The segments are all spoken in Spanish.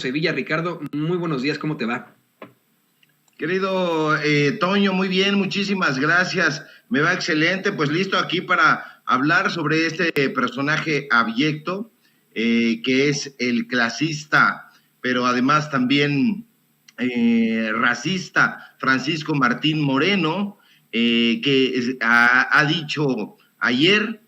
Sevilla. Ricardo, muy buenos días, ¿cómo te va? Querido Toño, muy bien, muchísimas gracias. Me va excelente, pues listo aquí para hablar sobre este personaje abyecto, que es el clasista, pero además también racista, Francisco Martín Moreno, que ha dicho ayer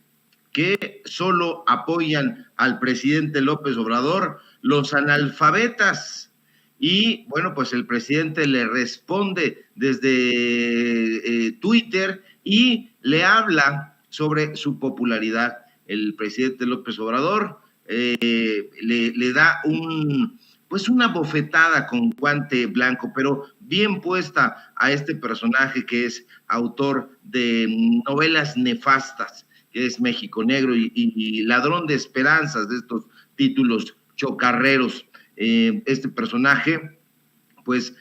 que solo apoyan al presidente López Obrador los analfabetas. Y bueno, pues el presidente le responde desde Twitter y le habla sobre su popularidad. El presidente López Obrador le da pues una bofetada con guante blanco, pero bien puesta a este personaje que es autor de novelas nefastas, que es México Negro y ladrón de esperanzas, de estos títulos chocarreros. Este personaje, pues,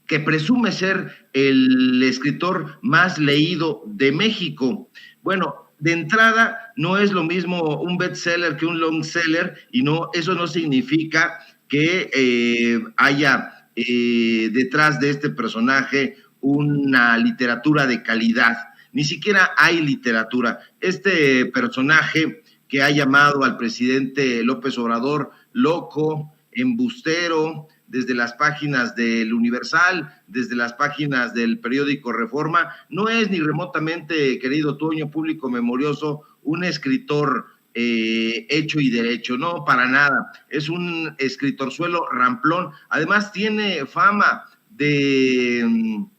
que presume ser el escritor más leído de México. Bueno, de entrada, no es lo mismo un bestseller que un long seller, y no, eso no significa que haya detrás de este personaje una literatura de calidad. Ni siquiera hay literatura. Este personaje que ha llamado al presidente López Obrador loco, embustero, desde las páginas del Universal, desde las páginas del periódico Reforma, no es ni remotamente, querido Toño, público memorioso, un escritor hecho y derecho, no, para nada. Es un escritorzuelo ramplón. Además tiene fama de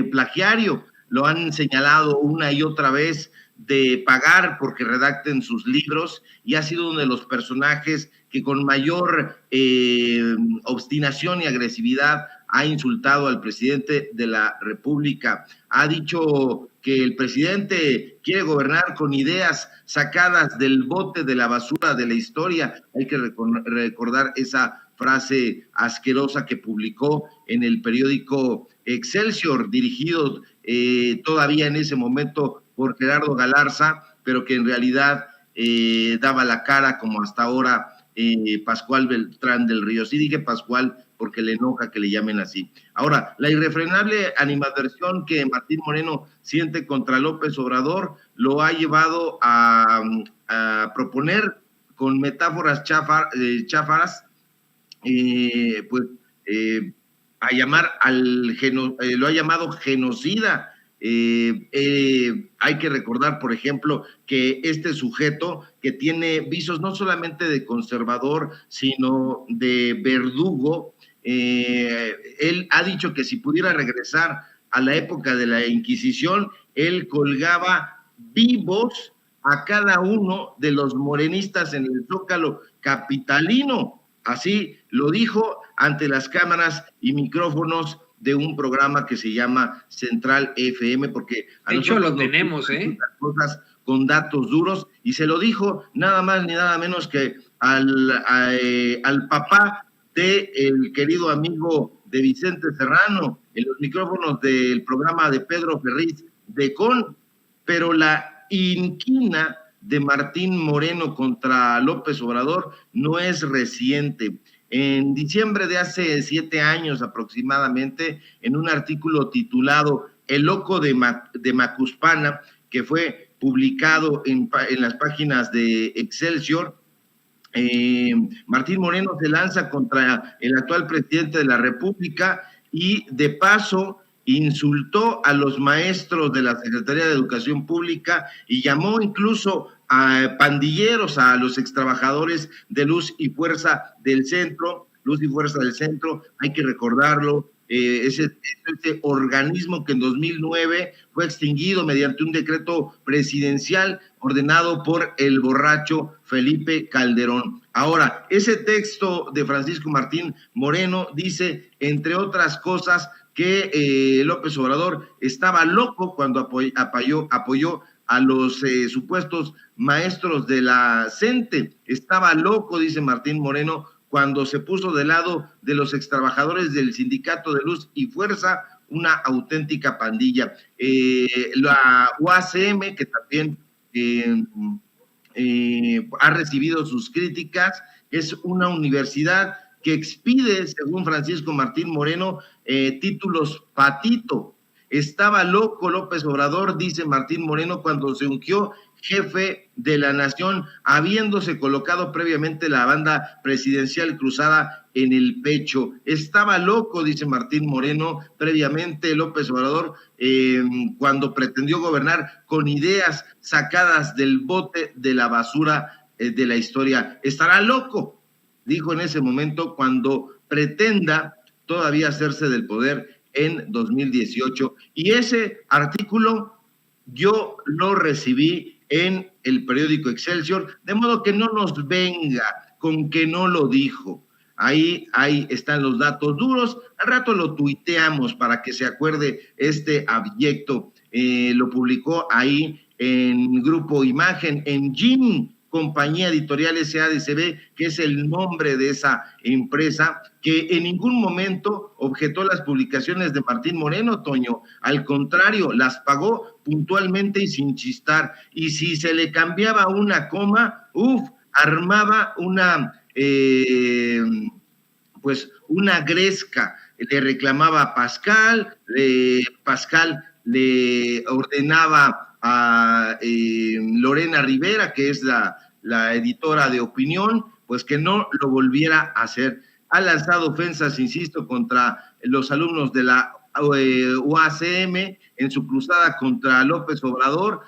plagiario. Lo han señalado una y otra vez, de pagar porque redacten sus libros, y ha sido uno de los personajes que con mayor obstinación y agresividad ha insultado al presidente de la República. Ha dicho que el presidente quiere gobernar con ideas sacadas del bote de la basura de la historia. Hay que recordar esa frase asquerosa que publicó en el periódico Excelsior, dirigido todavía en ese momento por Gerardo Galarza, pero que en realidad daba la cara, como hasta ahora Pascual Beltrán del Río. Sí dije Pascual porque le enoja que le llamen así. Ahora, la irrefrenable animadversión que Martín Moreno siente contra López Obrador lo ha llevado a proponer con metáforas cháfaras, pues a llamar lo ha llamado genocida. Hay que recordar, por ejemplo, que este sujeto, que tiene visos no solamente de conservador, sino de verdugo, él ha dicho que si pudiera regresar a la época de la Inquisición, él colgaba vivos a cada uno de los morenistas en el Zócalo capitalino. Así lo dijo ante las cámaras y micrófonos de un programa que se llama Central FM, porque a de hecho lo tenemos, cosas con datos duros, y se lo dijo nada más ni nada menos que al papá de el querido amigo de Vicente Serrano, en los micrófonos del programa de Pedro Ferriz de Con. Pero la inquina de Martín Moreno contra López Obrador no es reciente. En diciembre de hace 7 años aproximadamente, en un artículo titulado El loco de Macuspana, que fue publicado en las páginas de Excelsior, Martín Moreno se lanza contra el actual presidente de la República y de paso insultó a los maestros de la Secretaría de Educación Pública y llamó incluso a pandilleros a los extrabajadores de Luz y Fuerza del Centro. Hay que recordarlo, ese organismo que en 2009 fue extinguido mediante un decreto presidencial ordenado por el borracho Felipe Calderón. Ahora, ese texto de Francisco Martín Moreno dice, entre otras cosas, que López Obrador estaba loco cuando apoyó a los supuestos maestros de la CENTE. Estaba loco, dice Martín Moreno, cuando se puso del lado de los extrabajadores del Sindicato de Luz y Fuerza, una auténtica pandilla. La UACM, que también ha recibido sus críticas, es una universidad que expide, según Francisco Martín Moreno, títulos patito. Estaba loco López Obrador, dice Martín Moreno, cuando se ungió jefe de la nación, habiéndose colocado previamente la banda presidencial cruzada en el pecho. Estaba loco, dice Martín Moreno, previamente López Obrador, cuando pretendió gobernar con ideas sacadas del bote de la basura de la historia. Estará loco, dijo en ese momento, cuando pretenda todavía hacerse del poder en 2018. Y ese artículo yo lo recibí en el periódico Excelsior, de modo que no nos venga con que no lo dijo. Ahí están los datos duros. Al rato lo tuiteamos para que se acuerde este abyecto. Lo publicó ahí en Grupo Imagen, en GIM, Compañía Editorial SADCB, que es el nombre de esa empresa, que en ningún momento objetó las publicaciones de Martín Moreno, Toño. Al contrario, las pagó puntualmente y sin chistar. Y si se le cambiaba una coma, armaba una una gresca. Le reclamaba a Pascal, Pascal le ordenaba a Lorena Rivera, que es la editora de opinión, pues que no lo volviera a hacer. Ha lanzado ofensas, insisto, contra los alumnos de la UACM en su cruzada contra López Obrador,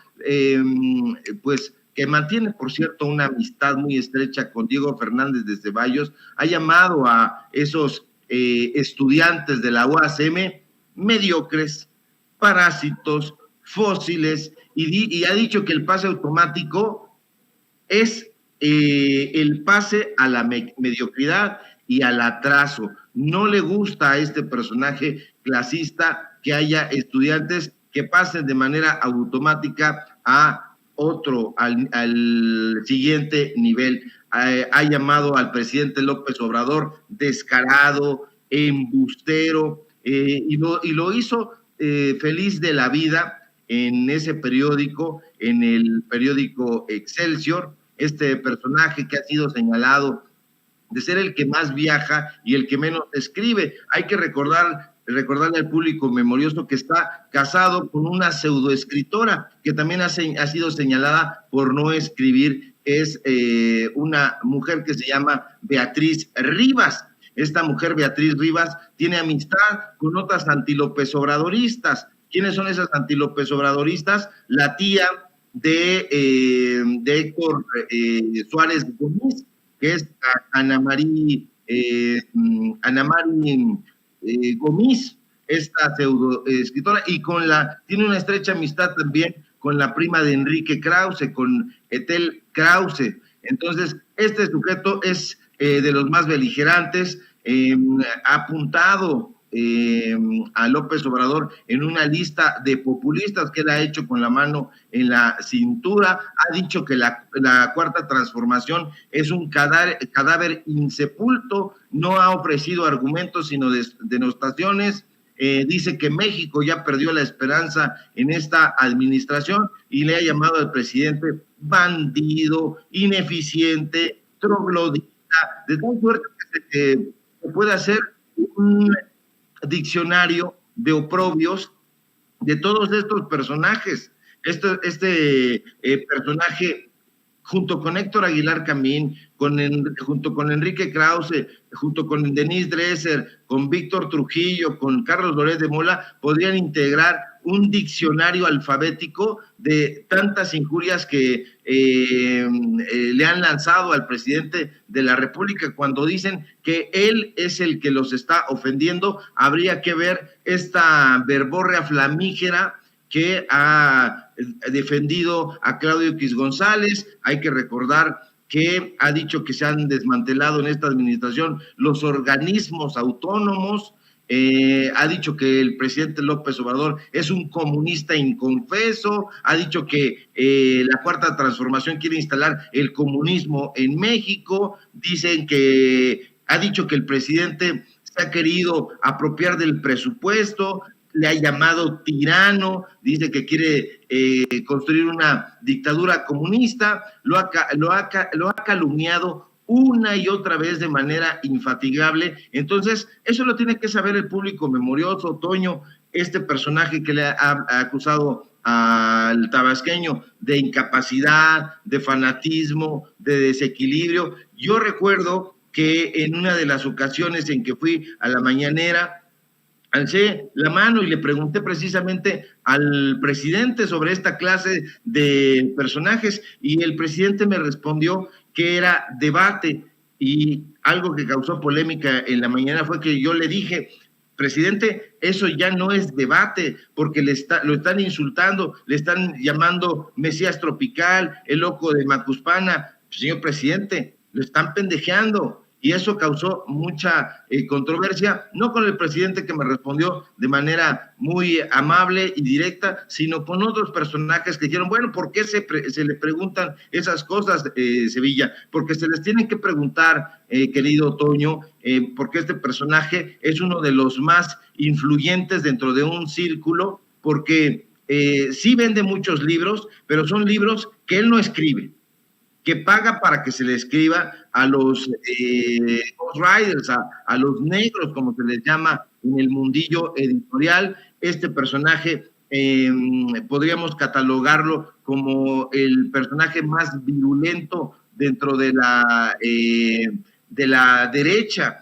pues que mantiene, por cierto, una amistad muy estrecha con Diego Fernández de Ceballos. Ha llamado a esos estudiantes de la UACM mediocres, parásitos, fósiles, y ha dicho que el pase automático es el pase a la mediocridad y al atraso. No le gusta a este personaje clasista que haya estudiantes que pasen de manera automática a otro, al siguiente nivel. Ha llamado al presidente López Obrador descarado, embustero, y lo hizo feliz de la vida en ese periódico, en el periódico Excelsior. Este personaje que ha sido señalado de ser el que más viaja y el que menos escribe. Hay que recordarle al público memorioso que está casado con una pseudoescritora que también ha sido señalada por no escribir. Es una mujer que se llama Beatriz Rivas. Esta mujer, Beatriz Rivas, tiene amistad con otras antilópez obradoristas. ¿Quiénes son esas antilópez obradoristas? La tía de Héctor Suárez Gómez, que es Ana María Gómez, esta pseudo escritora, y tiene una estrecha amistad también con la prima de Enrique Krause, con Ethel Krause. Entonces, este sujeto es de los más beligerantes, ha apuntado a López Obrador en una lista de populistas que él ha hecho con la mano en la cintura. Ha dicho que la Cuarta Transformación es un cadáver insepulto, no ha ofrecido argumentos sino denostaciones. Dice que México ya perdió la esperanza en esta administración y le ha llamado al presidente bandido, ineficiente, troglodita, de tal suerte que se puede hacer un diccionario de oprobios de todos estos personajes. Este personaje, junto con Héctor Aguilar Camín, junto con Enrique Krause, junto con Denise Dresser, con Víctor Trujillo, con Carlos Loret de Mola, podrían integrar un diccionario alfabético de tantas injurias que le han lanzado al presidente de la República. Cuando dicen que él es el que los está ofendiendo, habría que ver esta verborrea flamígera que ha defendido a Claudio X González. Hay que recordar que ha dicho que se han desmantelado en esta administración los organismos autónomos. Ha dicho que el presidente López Obrador es un comunista inconfeso, ha dicho que la Cuarta Transformación quiere instalar el comunismo en México. Ha dicho que el presidente se ha querido apropiar del presupuesto, le ha llamado tirano, dice que quiere construir una dictadura comunista, lo ha calumniado una y otra vez de manera infatigable. Entonces, eso lo tiene que saber el público memorioso, Toño, este personaje que le ha acusado al tabasqueño de incapacidad, de fanatismo, de desequilibrio. Yo recuerdo que en una de las ocasiones en que fui a la mañanera, alcé la mano y le pregunté precisamente al presidente sobre esta clase de personajes y el presidente me respondió que era debate, y algo que causó polémica en la mañana fue que yo le dije: presidente, eso ya no es debate, porque lo están insultando, le están llamando Mesías Tropical, el loco de Macuspana. Señor presidente, lo están pendejeando. Y eso causó mucha controversia, no con el presidente, que me respondió de manera muy amable y directa, sino con otros personajes que dijeron: bueno, ¿por qué se le preguntan esas cosas, Sevilla? Porque se les tienen que preguntar, querido Toño, porque este personaje es uno de los más influyentes dentro de un círculo, porque sí vende muchos libros, pero son libros que él no escribe, que paga para que se le escriba a los ghostwriters, a los negros, como se les llama en el mundillo editorial. Este personaje podríamos catalogarlo como el personaje más virulento dentro de la derecha.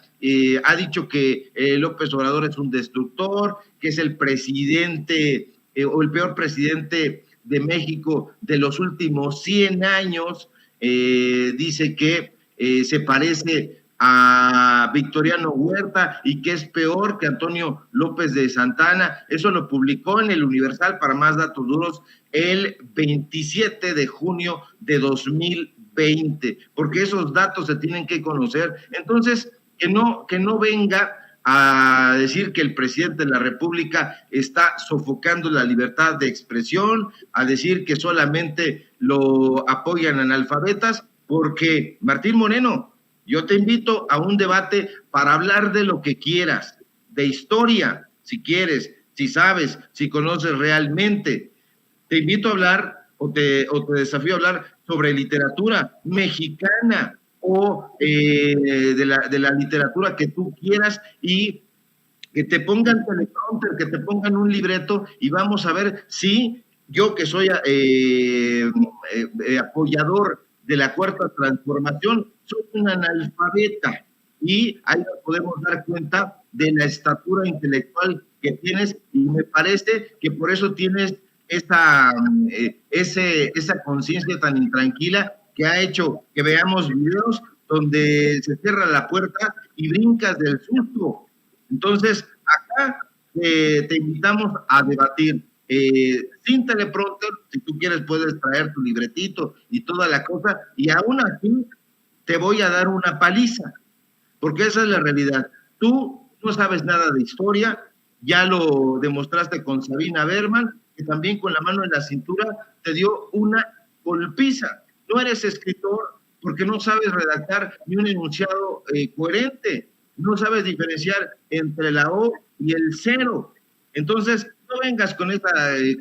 Ha dicho que López Obrador es un destructor, que es el presidente o el peor presidente de México de los últimos 100 años. Dice que se parece a Victoriano Huerta y que es peor que Antonio López de Santana. Eso lo publicó en el Universal, para más datos duros, el 27 de junio de 2020, porque esos datos se tienen que conocer. Entonces, que no venga a decir que el presidente de la República está sofocando la libertad de expresión, a decir que solamente lo apoyan analfabetas, porque Martín Moreno, yo te invito a un debate para hablar de lo que quieras, de historia, si quieres, si sabes, si conoces realmente. Te invito a hablar o te desafío a hablar sobre literatura mexicana, o de la literatura que tú quieras, y que te pongan teleprompter, que te pongan un libreto, y vamos a ver si yo, que soy apoyador de la Cuarta Transformación, soy un analfabeta, y ahí nos podemos dar cuenta de la estatura intelectual que tienes, y me parece que por eso tienes esa conciencia tan intranquila, que ha hecho que veamos videos donde se cierra la puerta y brincas del susto. Entonces, acá te invitamos a debatir sin teleprompter. Si tú quieres, puedes traer tu libretito y toda la cosa, y aún así te voy a dar una paliza, porque esa es la realidad. Tú no sabes nada de historia, ya lo demostraste con Sabina Berman, que también con la mano en la cintura te dio una golpiza. No eres escritor porque no sabes redactar ni un enunciado coherente, no sabes diferenciar entre la O y el cero. Entonces, no vengas con esta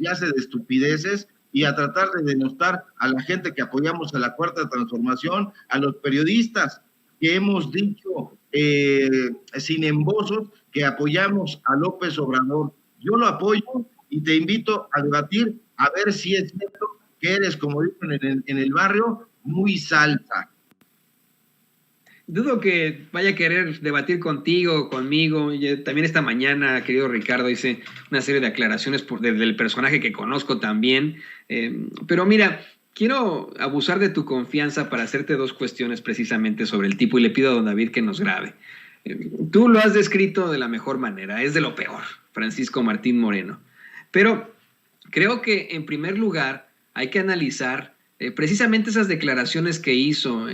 clase de estupideces y a tratar de denostar a la gente que apoyamos a la Cuarta Transformación, a los periodistas que hemos dicho sin embozos que apoyamos a López Obrador. Yo lo apoyo y te invito a debatir, a ver si es cierto que eres, como dicen en el barrio, muy salsa. Dudo que vaya a querer debatir contigo, conmigo. Yo también esta mañana, querido Ricardo, hice una serie de aclaraciones del personaje que conozco también. Pero mira, quiero abusar de tu confianza para hacerte dos cuestiones precisamente sobre el tipo, y le pido a don David que nos grabe. Tú lo has descrito de la mejor manera, es de lo peor, Francisco Martín Moreno. Pero creo que en primer lugar hay que analizar precisamente esas declaraciones que hizo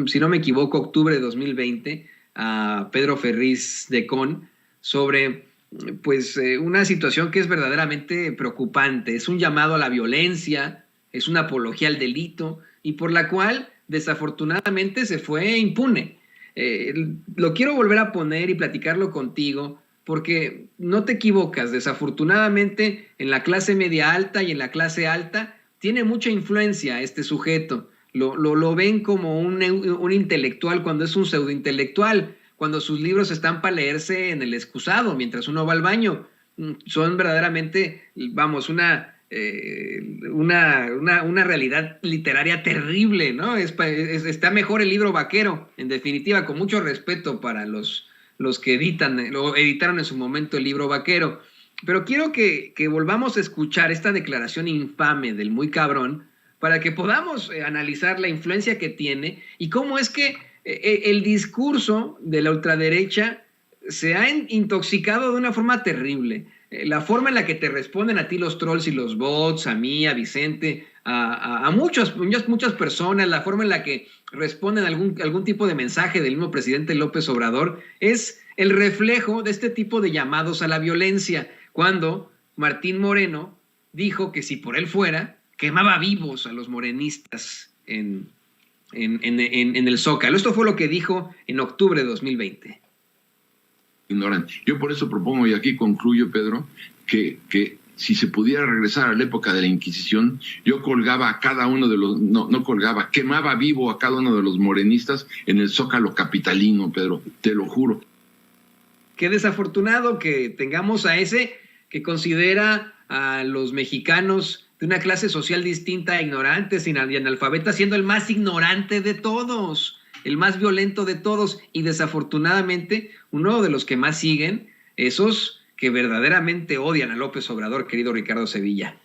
si no me equivoco, octubre de 2020 a Pedro Ferriz de Con sobre una situación que es verdaderamente preocupante. Es un llamado a la violencia, es una apología al delito, y por la cual desafortunadamente se fue impune. Lo quiero volver a poner y platicarlo contigo, porque no te equivocas. Desafortunadamente en la clase media alta y en la clase alta tiene mucha influencia este sujeto. lo ven como un intelectual cuando es un pseudointelectual, cuando sus libros están para leerse en el excusado mientras uno va al baño. Son verdaderamente, vamos, una realidad literaria terrible, ¿no? Está mejor el libro vaquero, en definitiva, con mucho respeto para los que editaron en su momento el libro vaquero. Pero quiero que volvamos a escuchar esta declaración infame del muy cabrón para que podamos analizar la influencia que tiene y cómo es que el discurso de la ultraderecha se ha intoxicado de una forma terrible. La forma en la que te responden a ti los trolls y los bots, a mí, a Vicente, a muchas personas, la forma en la que responden a algún tipo de mensaje del mismo presidente López Obrador, es el reflejo de este tipo de llamados a la violencia. Cuando Martín Moreno dijo que si por él fuera, quemaba vivos a los morenistas en el Zócalo. Esto fue lo que dijo en octubre de 2020. Ignorante. Yo por eso propongo, y aquí concluyo, Pedro, que si se pudiera regresar a la época de la Inquisición, yo colgaba a cada uno de los, no colgaba, quemaba vivo a cada uno de los morenistas en el Zócalo capitalino, Pedro, te lo juro. Qué desafortunado que tengamos a ese que considera a los mexicanos de una clase social distinta, ignorantes y analfabetas, siendo el más ignorante de todos, el más violento de todos, y desafortunadamente uno de los que más siguen, esos que verdaderamente odian a López Obrador, querido Ricardo Sevilla.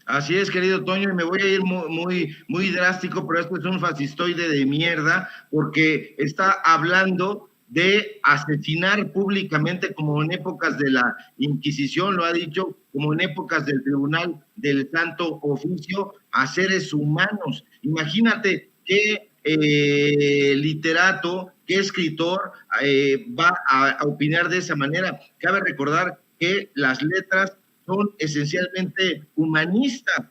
Así es, querido Toño, y me voy a ir muy drástico, pero esto es un fascistoide de mierda, porque está hablando de asesinar públicamente, como en épocas de la Inquisición, lo ha dicho, como en épocas del Tribunal del Santo Oficio, a seres humanos. Imagínate qué literato, qué escritor va a opinar de esa manera. Cabe recordar que las letras son esencialmente humanistas.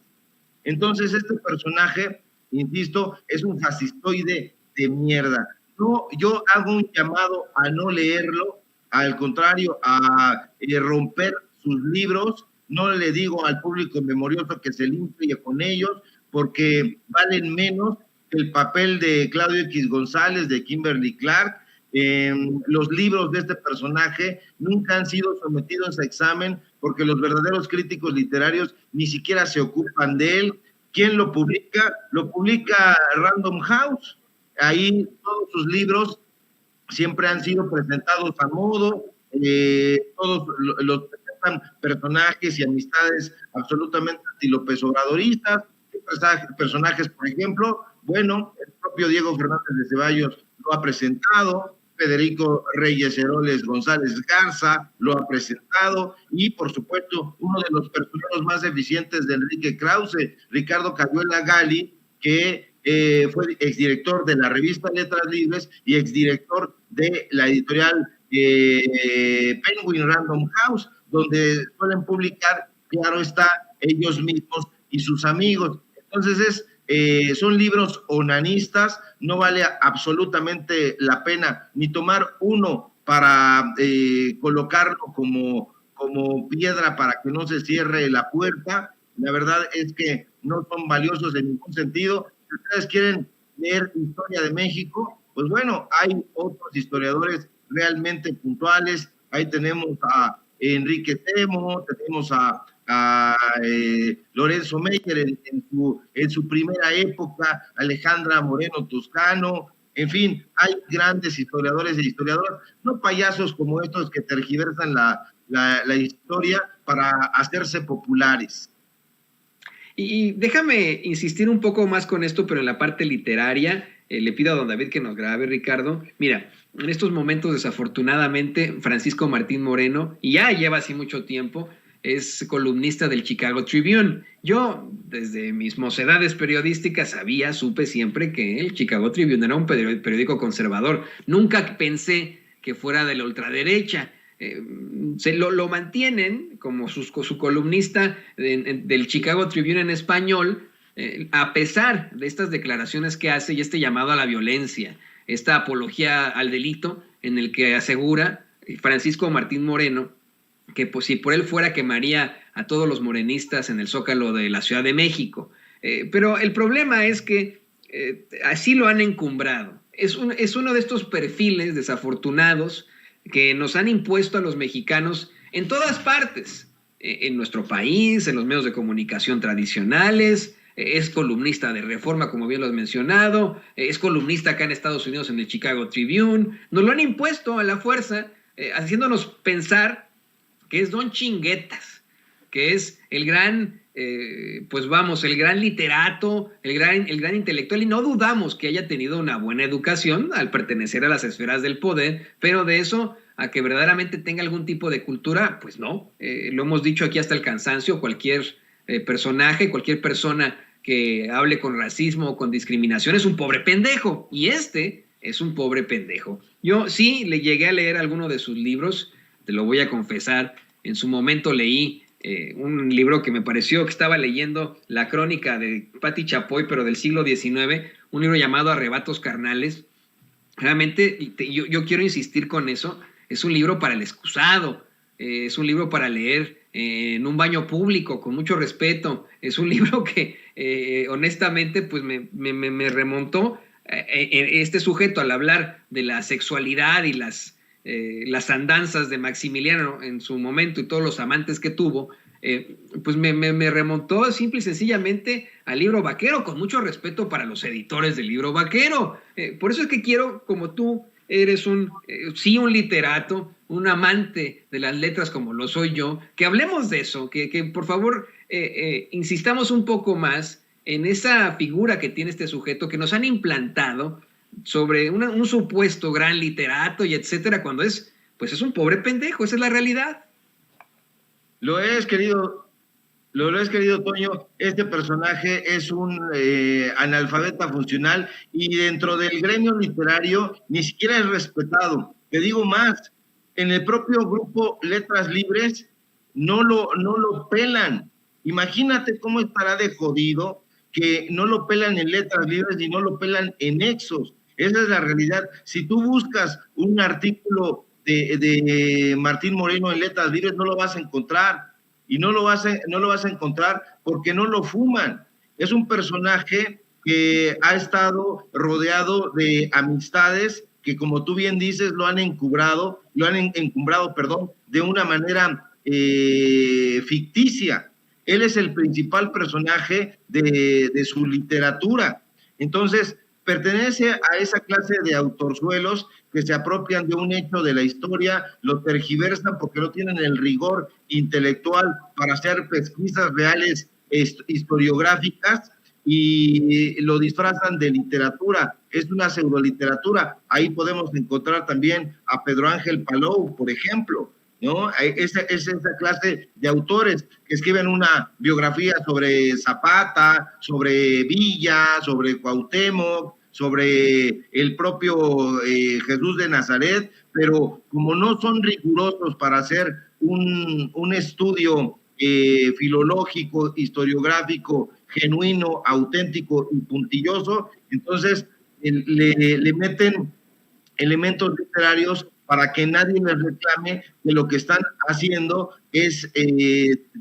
Entonces, este personaje, insisto, es un fascistoide de mierda. No, yo hago un llamado a no leerlo, al contrario, a romper sus libros. No le digo al público memorioso que se limpie con ellos, porque valen menos que el papel de Claudio X González, de Kimberly Clark. Los libros de este personaje nunca han sido sometidos a examen, porque los verdaderos críticos literarios ni siquiera se ocupan de él. ¿Quién lo publica? Lo publica Random House. Ahí todos sus libros siempre han sido presentados a modo, todos los presentan personajes y amistades absolutamente anti-López Obradoristas. Personajes, por ejemplo, bueno, el propio Diego Fernández de Ceballos lo ha presentado, Federico Reyes Heroles González Garza lo ha presentado, y por supuesto uno de los personajes más eficientes de Enrique Krause, Ricardo Cayuela Gali, que fue exdirector de la revista Letras Libres y exdirector de la editorial Penguin Random House, donde suelen publicar, claro está, ellos mismos y sus amigos. Entonces son libros onanistas, no vale absolutamente la pena ni tomar uno para colocarlo como piedra para que no se cierre la puerta. La verdad es que no son valiosos en ningún sentido. Si ustedes quieren leer historia de México, pues bueno, hay otros historiadores realmente puntuales. Ahí tenemos a Enrique Temo, tenemos a Lorenzo Meyer en su primera época, Alejandra Moreno Toscano, en fin, hay grandes historiadores e historiadoras, no payasos como estos que tergiversan la historia para hacerse populares. Y déjame insistir un poco más con esto, pero en la parte literaria, le pido a don David que nos grabe, Ricardo. Mira, en estos momentos, desafortunadamente, Francisco Martín Moreno, y ya lleva así mucho tiempo, es columnista del Chicago Tribune. Yo, desde mis mocedades periodísticas, supe siempre que el Chicago Tribune era un periódico conservador. Nunca pensé que fuera de la ultraderecha. Lo mantienen como su columnista del Chicago Tribune en español, a pesar de estas declaraciones que hace y este llamado a la violencia, esta apología al delito, en el que asegura Francisco Martín Moreno que pues, si por él fuera, quemaría a todos los morenistas en el Zócalo de la Ciudad de México. Pero el problema es que así lo han encumbrado. Es uno de estos perfiles desafortunados que nos han impuesto a los mexicanos en todas partes, en nuestro país, en los medios de comunicación tradicionales, es columnista de Reforma, como bien lo has mencionado, es columnista acá en Estados Unidos en el Chicago Tribune. Nos lo han impuesto a la fuerza, haciéndonos pensar que es Don Chinguetas, que es el gran, el gran literato, el gran intelectual, y no dudamos que haya tenido una buena educación al pertenecer a las esferas del poder, pero de eso a que verdaderamente tenga algún tipo de cultura, pues no. Lo hemos dicho aquí hasta el cansancio, cualquier personaje, cualquier persona que hable con racismo o con discriminación es un pobre pendejo, y este es un pobre pendejo. Yo sí le llegué a leer alguno de sus libros, te lo voy a confesar. En su momento leí un libro que me pareció que estaba leyendo la crónica de Patti Chapoy, pero del siglo XIX, un libro llamado Arrebatos Carnales. Realmente, yo quiero insistir con eso, es un libro para el excusado, es un libro para leer en un baño público, con mucho respeto. Es un libro que honestamente pues me remontó este sujeto al hablar de la sexualidad y las andanzas de Maximiliano en su momento y todos los amantes que tuvo, pues me remontó simple y sencillamente al Libro Vaquero, con mucho respeto para los editores del Libro Vaquero. Por eso es que quiero, como tú eres un literato, un amante de las letras como lo soy yo, que hablemos de eso, que por favor insistamos un poco más en esa figura que tiene este sujeto que nos han implantado sobre un supuesto gran literato y etcétera, cuando es un pobre pendejo. Esa es la realidad. Lo es, querido Toño. Este personaje es un analfabeta funcional y dentro del gremio literario ni siquiera es respetado. Te digo más, en el propio grupo Letras Libres no lo pelan. Imagínate cómo estará de jodido que no lo pelan en Letras Libres y no lo pelan en Nexos. Esa es la realidad. Si tú buscas un artículo de Martín Moreno en Letras Libres, no lo vas a encontrar. Y no lo vas a encontrar porque no lo fuman. Es un personaje que ha estado rodeado de amistades que, como tú bien dices, lo han encumbrado, de una manera ficticia. Él es el principal personaje de su literatura. Entonces, pertenece a esa clase de autorzuelos que se apropian de un hecho de la historia, lo tergiversan porque no tienen el rigor intelectual para hacer pesquisas reales historiográficas y lo disfrazan de literatura. Es una pseudoliteratura. Ahí podemos encontrar también a Pedro Ángel Palou, por ejemplo, ¿no? Es esa clase de autores que escriben una biografía sobre Zapata, sobre Villa, sobre Cuauhtémoc, sobre el propio Jesús de Nazaret, pero como no son rigurosos para hacer un estudio filológico, historiográfico, genuino, auténtico y puntilloso, entonces le meten elementos literarios para que nadie les reclame que lo que están haciendo es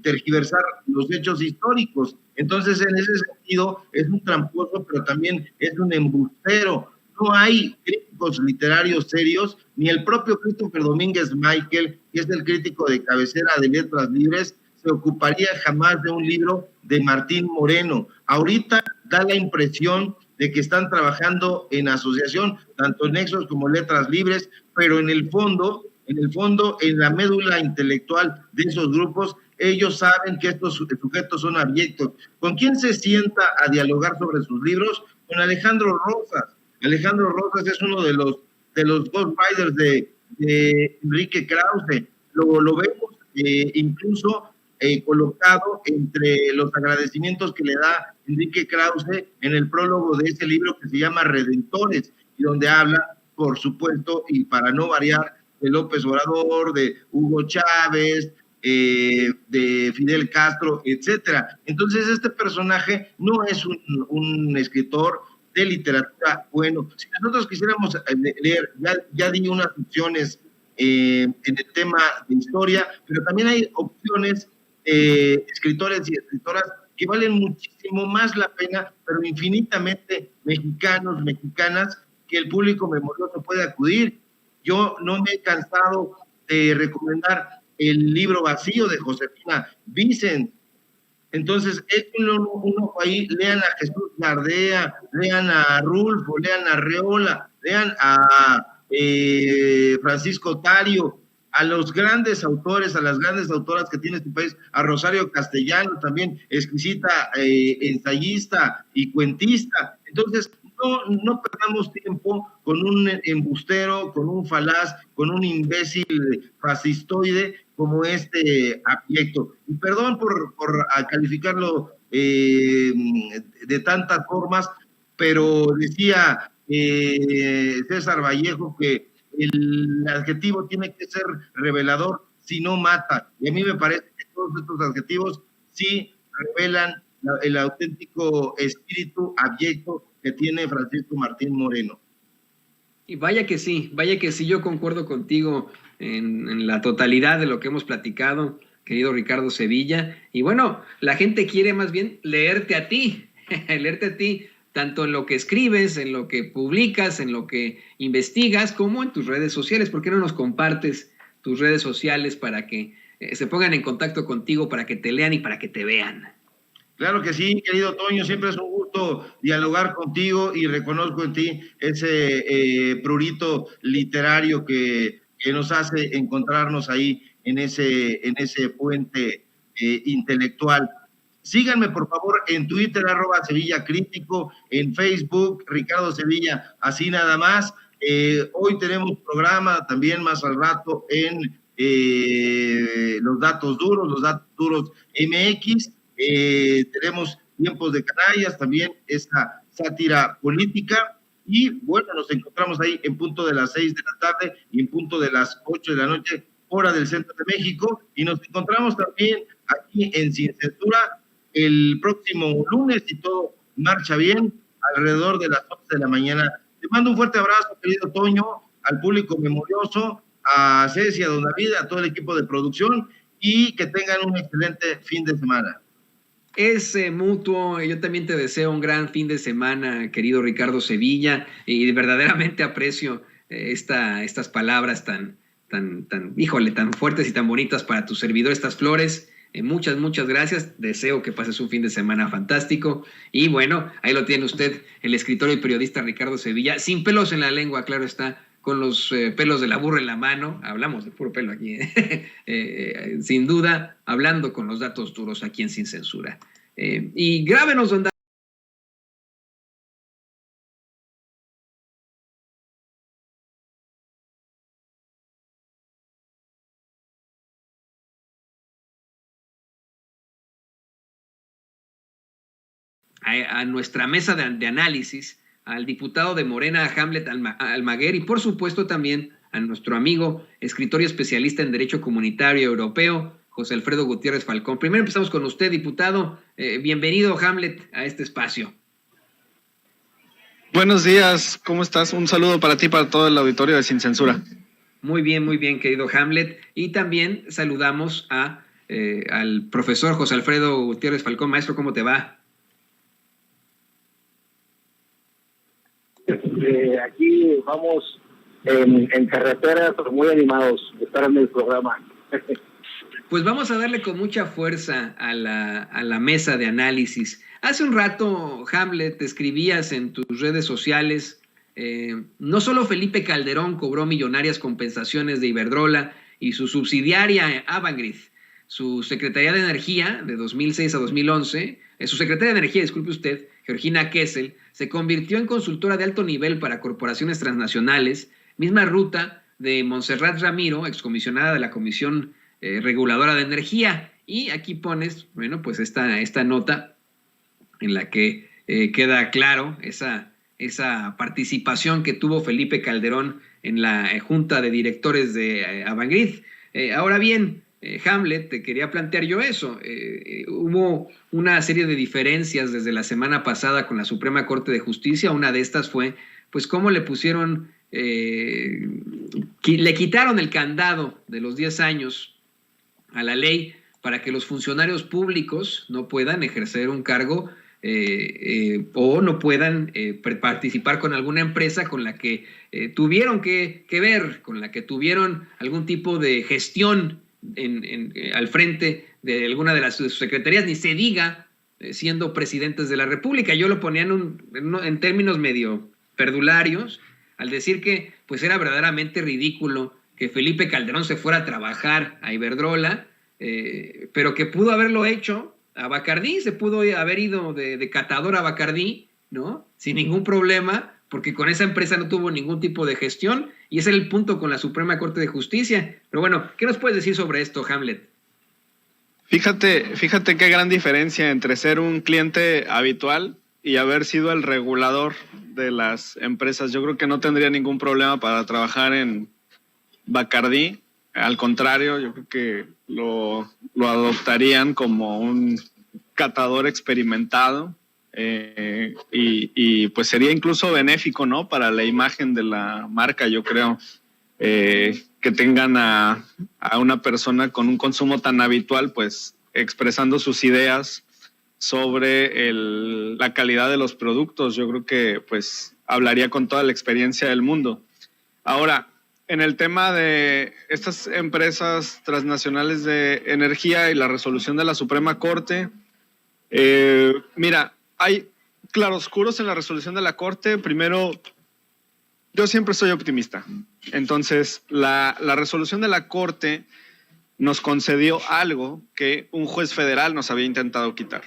tergiversar los hechos históricos. Entonces, en ese sentido, es un tramposo, pero también es un embustero. No hay críticos literarios serios, ni el propio Christopher Domínguez Michael, que es el crítico de cabecera de Letras Libres, se ocuparía jamás de un libro de Martín Moreno. Ahorita da la impresión de que están trabajando en asociación, tanto Nexos como Letras Libres, pero en el fondo, en la médula intelectual de esos grupos, ellos saben que estos sujetos son abyectos. ¿Con quién se sienta a dialogar sobre sus libros? Con Alejandro Rosas. Alejandro Rosas es uno de los Ghost Riders de Enrique Krause. Lo vemos incluso colocado entre los agradecimientos que le da Enrique Krause en el prólogo de ese libro que se llama Redentores, y donde habla, por supuesto, y para no variar, de López Obrador, de Hugo Chávez, de Fidel Castro, etcétera. Entonces, este personaje no es un escritor de literatura bueno. Si nosotros quisiéramos leer, ya di unas opciones en el tema de historia, pero también hay opciones, escritores y escritoras que valen muchísimo más la pena, pero infinitamente mexicanos, mexicanas, que el público memorioso puede acudir. Yo no me he cansado de recomendar el libro Vacío de Josefina Vicent. Entonces, échenle un ojo ahí, lean a Jesús Gardea, lean a Rulfo, lean a Reola, lean a Francisco Tario, a los grandes autores, a las grandes autoras que tiene este país, a Rosario Castellano, también exquisita ensayista y cuentista. Entonces, no perdamos tiempo con un embustero, con un falaz, con un imbécil fascistoide como este abyecto. Y perdón por calificarlo de tantas formas, pero decía César Vallejo que el adjetivo tiene que ser revelador si no mata. Y a mí me parece que todos estos adjetivos sí revelan el auténtico espíritu abyecto que tiene Francisco Martín Moreno. Y vaya que sí, yo concuerdo contigo en la totalidad de lo que hemos platicado, querido Ricardo Sevilla. Y bueno, la gente quiere más bien leerte a ti, tanto en lo que escribes, en lo que publicas, en lo que investigas, como en tus redes sociales. ¿Por qué no nos compartes tus redes sociales para que se pongan en contacto contigo, para que te lean y para que te vean? Claro que sí, querido Toño, siempre es un gusto dialogar contigo y reconozco en ti ese prurito literario que nos hace encontrarnos ahí en ese puente intelectual. Síganme, por favor, en Twitter, @SevillaCrítico, en Facebook, Ricardo Sevilla, así nada más. Hoy tenemos programa también más al rato en Los Datos Duros MX. Tenemos Tiempos de Canallas, también esta sátira política. Y bueno, nos encontramos ahí en punto de las 6 de la tarde y en punto de las 8 de la noche, hora del centro de México. Y nos encontramos también aquí en Sin Censura el próximo lunes, si todo marcha bien, alrededor de las 11 de la mañana. Te mando un fuerte abrazo, querido Toño, al público memorioso, a Ceci, a Don David, a todo el equipo de producción, y que tengan un excelente fin de semana. Es mutuo. Yo también te deseo un gran fin de semana, querido Ricardo Sevilla, y verdaderamente aprecio estas palabras tan fuertes y tan bonitas para tu servidor, estas flores. Muchas gracias. Deseo que pases un fin de semana fantástico. Y bueno, ahí lo tiene usted, el escritor y periodista Ricardo Sevilla, sin pelos en la lengua, claro está, con los pelos de la burra en la mano. Hablamos de puro pelo aquí, sin duda, hablando con los datos duros aquí en Sin Censura. Y grábenos, don a nuestra mesa de análisis, al diputado de Morena, Hamlet Almaguer, y por supuesto también a nuestro amigo, escritor y especialista en Derecho Comunitario Europeo, José Alfredo Gutiérrez Falcón. Primero empezamos con usted, diputado. Bienvenido, Hamlet, a este espacio. Buenos días, ¿cómo estás? Un saludo para ti y para todo el auditorio de Sin Censura. Muy bien, querido Hamlet. Y también saludamos al profesor José Alfredo Gutiérrez Falcón. Maestro, ¿cómo te va? Aquí vamos en carretera, pero muy animados de estar en el programa. Pues vamos a darle con mucha fuerza a la mesa de análisis. Hace un rato, Hamlet, te escribías en tus redes sociales, no solo Felipe Calderón cobró millonarias compensaciones de Iberdrola y su subsidiaria Avangrid, su Secretaría de Energía de 2006 a 2011, su Secretaria de Energía, disculpe usted, Georgina Kessel, se convirtió en consultora de alto nivel para corporaciones transnacionales, misma ruta de Montserrat Ramiro, excomisionada de la Comisión Reguladora de Energía. Y aquí pones, bueno, pues esta nota en la que queda claro esa participación que tuvo Felipe Calderón en la junta de directores de Avangrid. Ahora bien, Hamlet, te quería plantear yo eso. Hubo una serie de diferencias desde la semana pasada con la Suprema Corte de Justicia. Una de estas fue, pues, cómo le pusieron, le quitaron el candado de los 10 años a la ley para que los funcionarios públicos no puedan ejercer un cargo o no puedan participar con alguna empresa con la que tuvieron que ver, con la que tuvieron algún tipo de gestión al frente de alguna de sus secretarías, ni se diga siendo presidentes de la República. Yo lo ponía en términos medio perdularios, al decir que pues era verdaderamente ridículo que Felipe Calderón se fuera a trabajar a Iberdrola, pero que pudo haberlo hecho a Bacardí, se pudo haber ido de catador a Bacardí, ¿no? Sin ningún problema, porque con esa empresa no tuvo ningún tipo de gestión, y ese era el punto con la Suprema Corte de Justicia. Pero bueno, ¿qué nos puedes decir sobre esto, Hamlet? Fíjate qué gran diferencia entre ser un cliente habitual y haber sido el regulador de las empresas. Yo creo que no tendría ningún problema para trabajar en Bacardí. Al contrario, yo creo que lo adoptarían como un catador experimentado y pues sería incluso benéfico, ¿no? Para la imagen de la marca, yo creo, que tengan a una persona con un consumo tan habitual, pues expresando sus ideas sobre la calidad de los productos. Yo creo que pues hablaría con toda la experiencia del mundo. Ahora, en el tema de estas empresas transnacionales de energía y la resolución de la Suprema Corte, mira, hay claroscuros en la resolución de la Corte. Primero, yo siempre soy optimista. Entonces, la resolución de la Corte nos concedió algo que un juez federal nos había intentado quitar.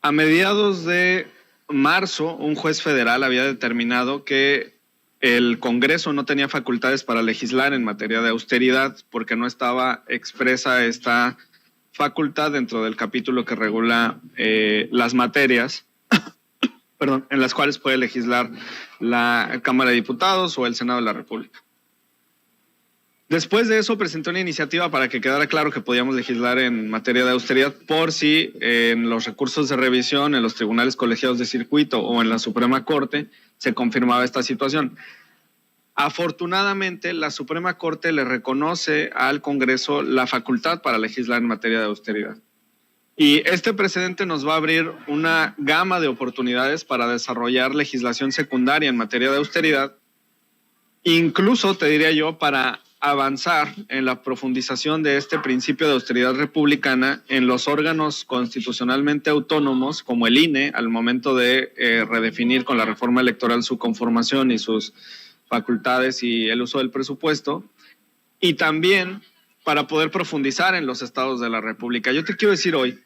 A mediados de marzo, un juez federal había determinado que el Congreso no tenía facultades para legislar en materia de austeridad porque no estaba expresa esta facultad dentro del capítulo que regula las materias en las cuales puede legislar la Cámara de Diputados o el Senado de la República. Después de eso presentó una iniciativa para que quedara claro que podíamos legislar en materia de austeridad por si en los recursos de revisión, en los tribunales colegiados de circuito o en la Suprema Corte se confirmaba esta situación. Afortunadamente, la Suprema Corte le reconoce al Congreso la facultad para legislar en materia de austeridad. Y este precedente nos va a abrir una gama de oportunidades para desarrollar legislación secundaria en materia de austeridad, incluso, te diría yo, para avanzar en la profundización de este principio de austeridad republicana en los órganos constitucionalmente autónomos, como el INE, al momento de redefinir con la reforma electoral su conformación y sus facultades y el uso del presupuesto, y también para poder profundizar en los estados de la República. Yo te quiero decir hoy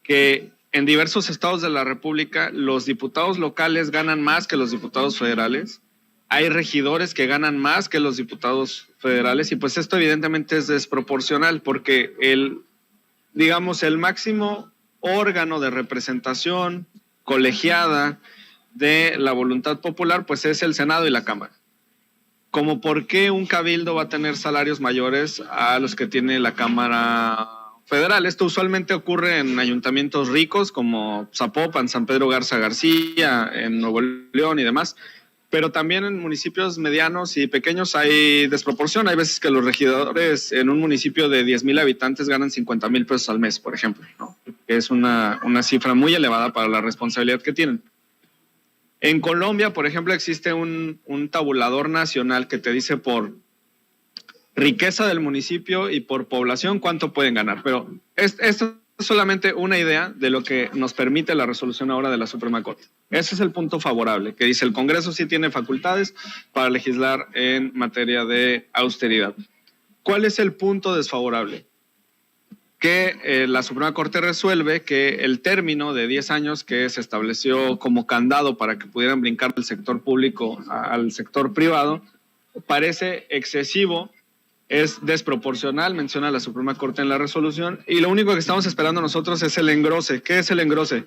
que en diversos estados de la República los diputados locales ganan más que los diputados federales. Hay regidores que ganan más que los diputados federales y pues esto evidentemente es desproporcional porque el máximo órgano de representación colegiada de la voluntad popular pues es el Senado y la Cámara. Como por qué un cabildo va a tener salarios mayores a los que tiene la Cámara Federal. Esto usualmente ocurre en ayuntamientos ricos como Zapopan, San Pedro Garza García, en Nuevo León y demás. Pero también en municipios medianos y pequeños hay desproporción. Hay veces que los regidores en un municipio de 10,000 habitantes ganan 50,000 pesos al mes, por ejemplo, ¿no? Es una cifra muy elevada para la responsabilidad que tienen. En Colombia, por ejemplo, existe un tabulador nacional que te dice por riqueza del municipio y por población cuánto pueden ganar. Pero esto es solamente una idea de lo que nos permite la resolución ahora de la Suprema Corte. Ese es el punto favorable, que dice el Congreso sí tiene facultades para legislar en materia de austeridad. ¿Cuál es el punto desfavorable? Que la Suprema Corte resuelve que el término de 10 años que se estableció como candado para que pudieran brincar del sector público al sector privado parece excesivo, es desproporcional, menciona la Suprema Corte en la resolución, y lo único que estamos esperando nosotros es el engrose. ¿Qué es el engrose?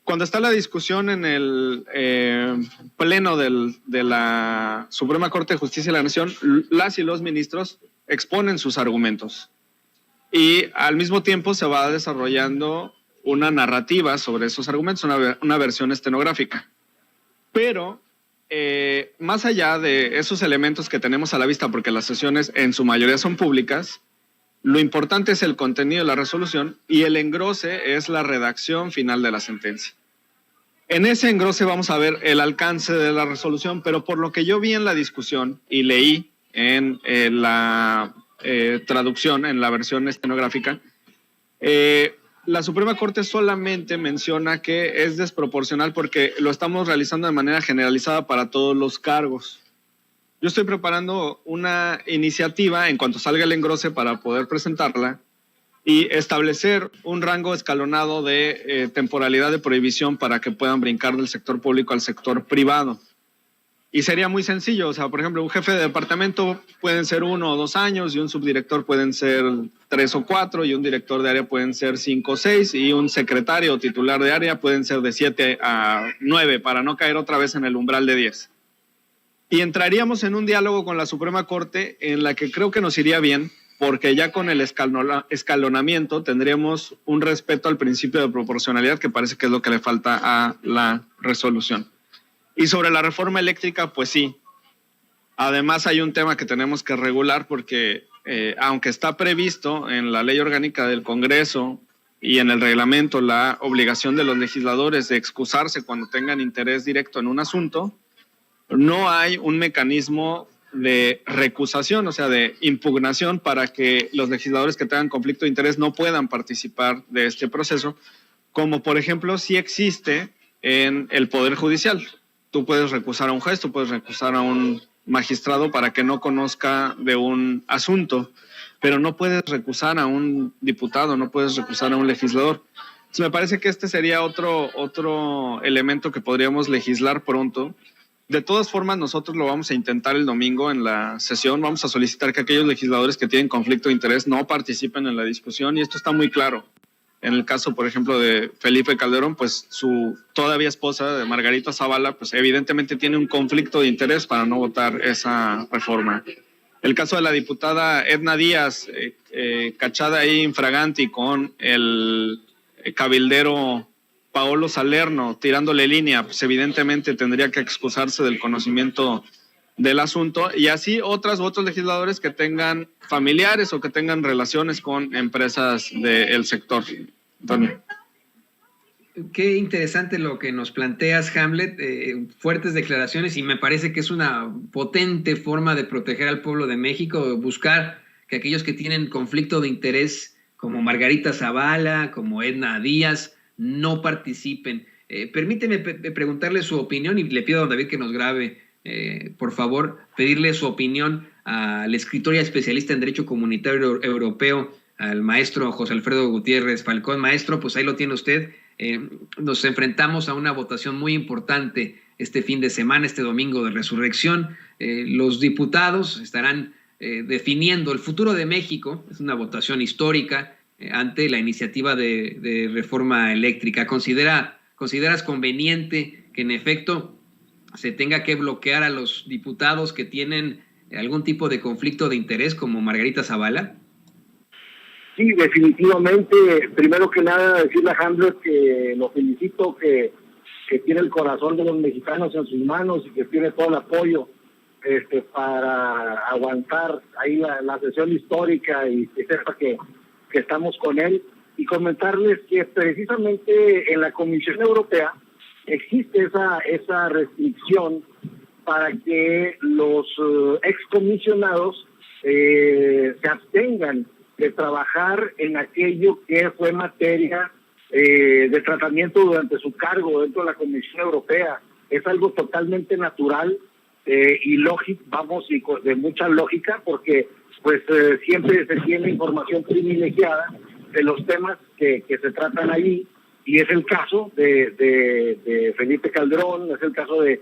Cuando está la discusión en el pleno de la Suprema Corte de Justicia de la Nación, las y los ministros exponen sus argumentos y al mismo tiempo se va desarrollando una narrativa sobre esos argumentos, una versión estenográfica. Pero más allá de esos elementos que tenemos a la vista, porque las sesiones en su mayoría son públicas, Lo importante es el contenido de la resolución y el engrose es la redacción final de la sentencia. En ese engrose vamos a ver el alcance de la resolución, pero por lo que yo vi en la discusión y leí en la traducción, en la versión estenográfica, la Suprema Corte solamente menciona que es desproporcional porque lo estamos realizando de manera generalizada para todos los cargos. Yo estoy preparando una iniciativa en cuanto salga el engrose para poder presentarla y establecer un rango escalonado de temporalidad de prohibición para que puedan brincar del sector público al sector privado. Y sería muy sencillo, o sea, por ejemplo, un jefe de departamento pueden ser 1 o 2 años y un subdirector pueden ser 3 o 4 y un director de área pueden ser 5 o 6 y un secretario o titular de área pueden ser de 7 a 9 para no caer otra vez en el umbral de 10. Y entraríamos en un diálogo con la Suprema Corte en la que creo que nos iría bien porque ya con el escalonamiento tendríamos un respeto al principio de proporcionalidad que parece que es lo que le falta a la resolución. Y sobre la reforma eléctrica, pues sí. Además hay un tema que tenemos que regular porque aunque está previsto en la ley orgánica del Congreso y en el reglamento la obligación de los legisladores de excusarse cuando tengan interés directo en un asunto, no hay un mecanismo de recusación, o sea, de impugnación para que los legisladores que tengan conflicto de interés no puedan participar de este proceso, como por ejemplo sí existe en el Poder Judicial. Tú puedes recusar a un juez, tú puedes recusar a un magistrado para que no conozca de un asunto, pero no puedes recusar a un diputado, no puedes recusar a un legislador. Entonces me parece que este sería otro elemento que podríamos legislar pronto. De todas formas, nosotros lo vamos a intentar el domingo en la sesión. Vamos a solicitar que aquellos legisladores que tienen conflicto de interés no participen en la discusión y esto está muy claro. En el caso, por ejemplo, de Felipe Calderón, pues su todavía esposa, de Margarita Zavala, pues evidentemente tiene un conflicto de interés para no votar esa reforma. El caso de la diputada Edna Díaz, cachada ahí infraganti con el cabildero Paolo Salerno tirándole línea, pues evidentemente tendría que excusarse del conocimiento del asunto y así otros legisladores que tengan familiares o que tengan relaciones con empresas del sector. Antonio. Qué interesante lo que nos planteas, Hamlet. Fuertes declaraciones y me parece que es una potente forma de proteger al pueblo de México, buscar que aquellos que tienen conflicto de interés como Margarita Zavala, como Edna Díaz, no participen. Permíteme preguntarle su opinión y le pido a don David que nos grabe, por favor, pedirle su opinión al escritor y especialista en Derecho Comunitario Europeo, al maestro José Alfredo Gutiérrez Falcón. Maestro, pues ahí lo tiene usted. Nos enfrentamos a una votación muy importante este fin de semana, este domingo de Resurrección. Los diputados estarán definiendo el futuro de México. Es una votación histórica ante la iniciativa de reforma eléctrica. ¿Consideras conveniente que en efecto se tenga que bloquear a los diputados que tienen algún tipo de conflicto de interés como Margarita Zavala? Sí, definitivamente. Primero que nada, decirle a Hamlet que lo felicito, que tiene el corazón de los mexicanos en sus manos y que tiene todo el apoyo para aguantar ahí la sesión histórica y que sepa que estamos con él. Y comentarles que precisamente en la Comisión Europea existe esa restricción para que los excomisionados se abstengan de trabajar en aquello que fue materia de tratamiento durante su cargo dentro de la Comisión Europea. Es algo totalmente natural y lógico, y de mucha lógica, porque pues siempre se tiene información privilegiada de los temas que se tratan ahí, y es el caso de Felipe Calderón, es el caso de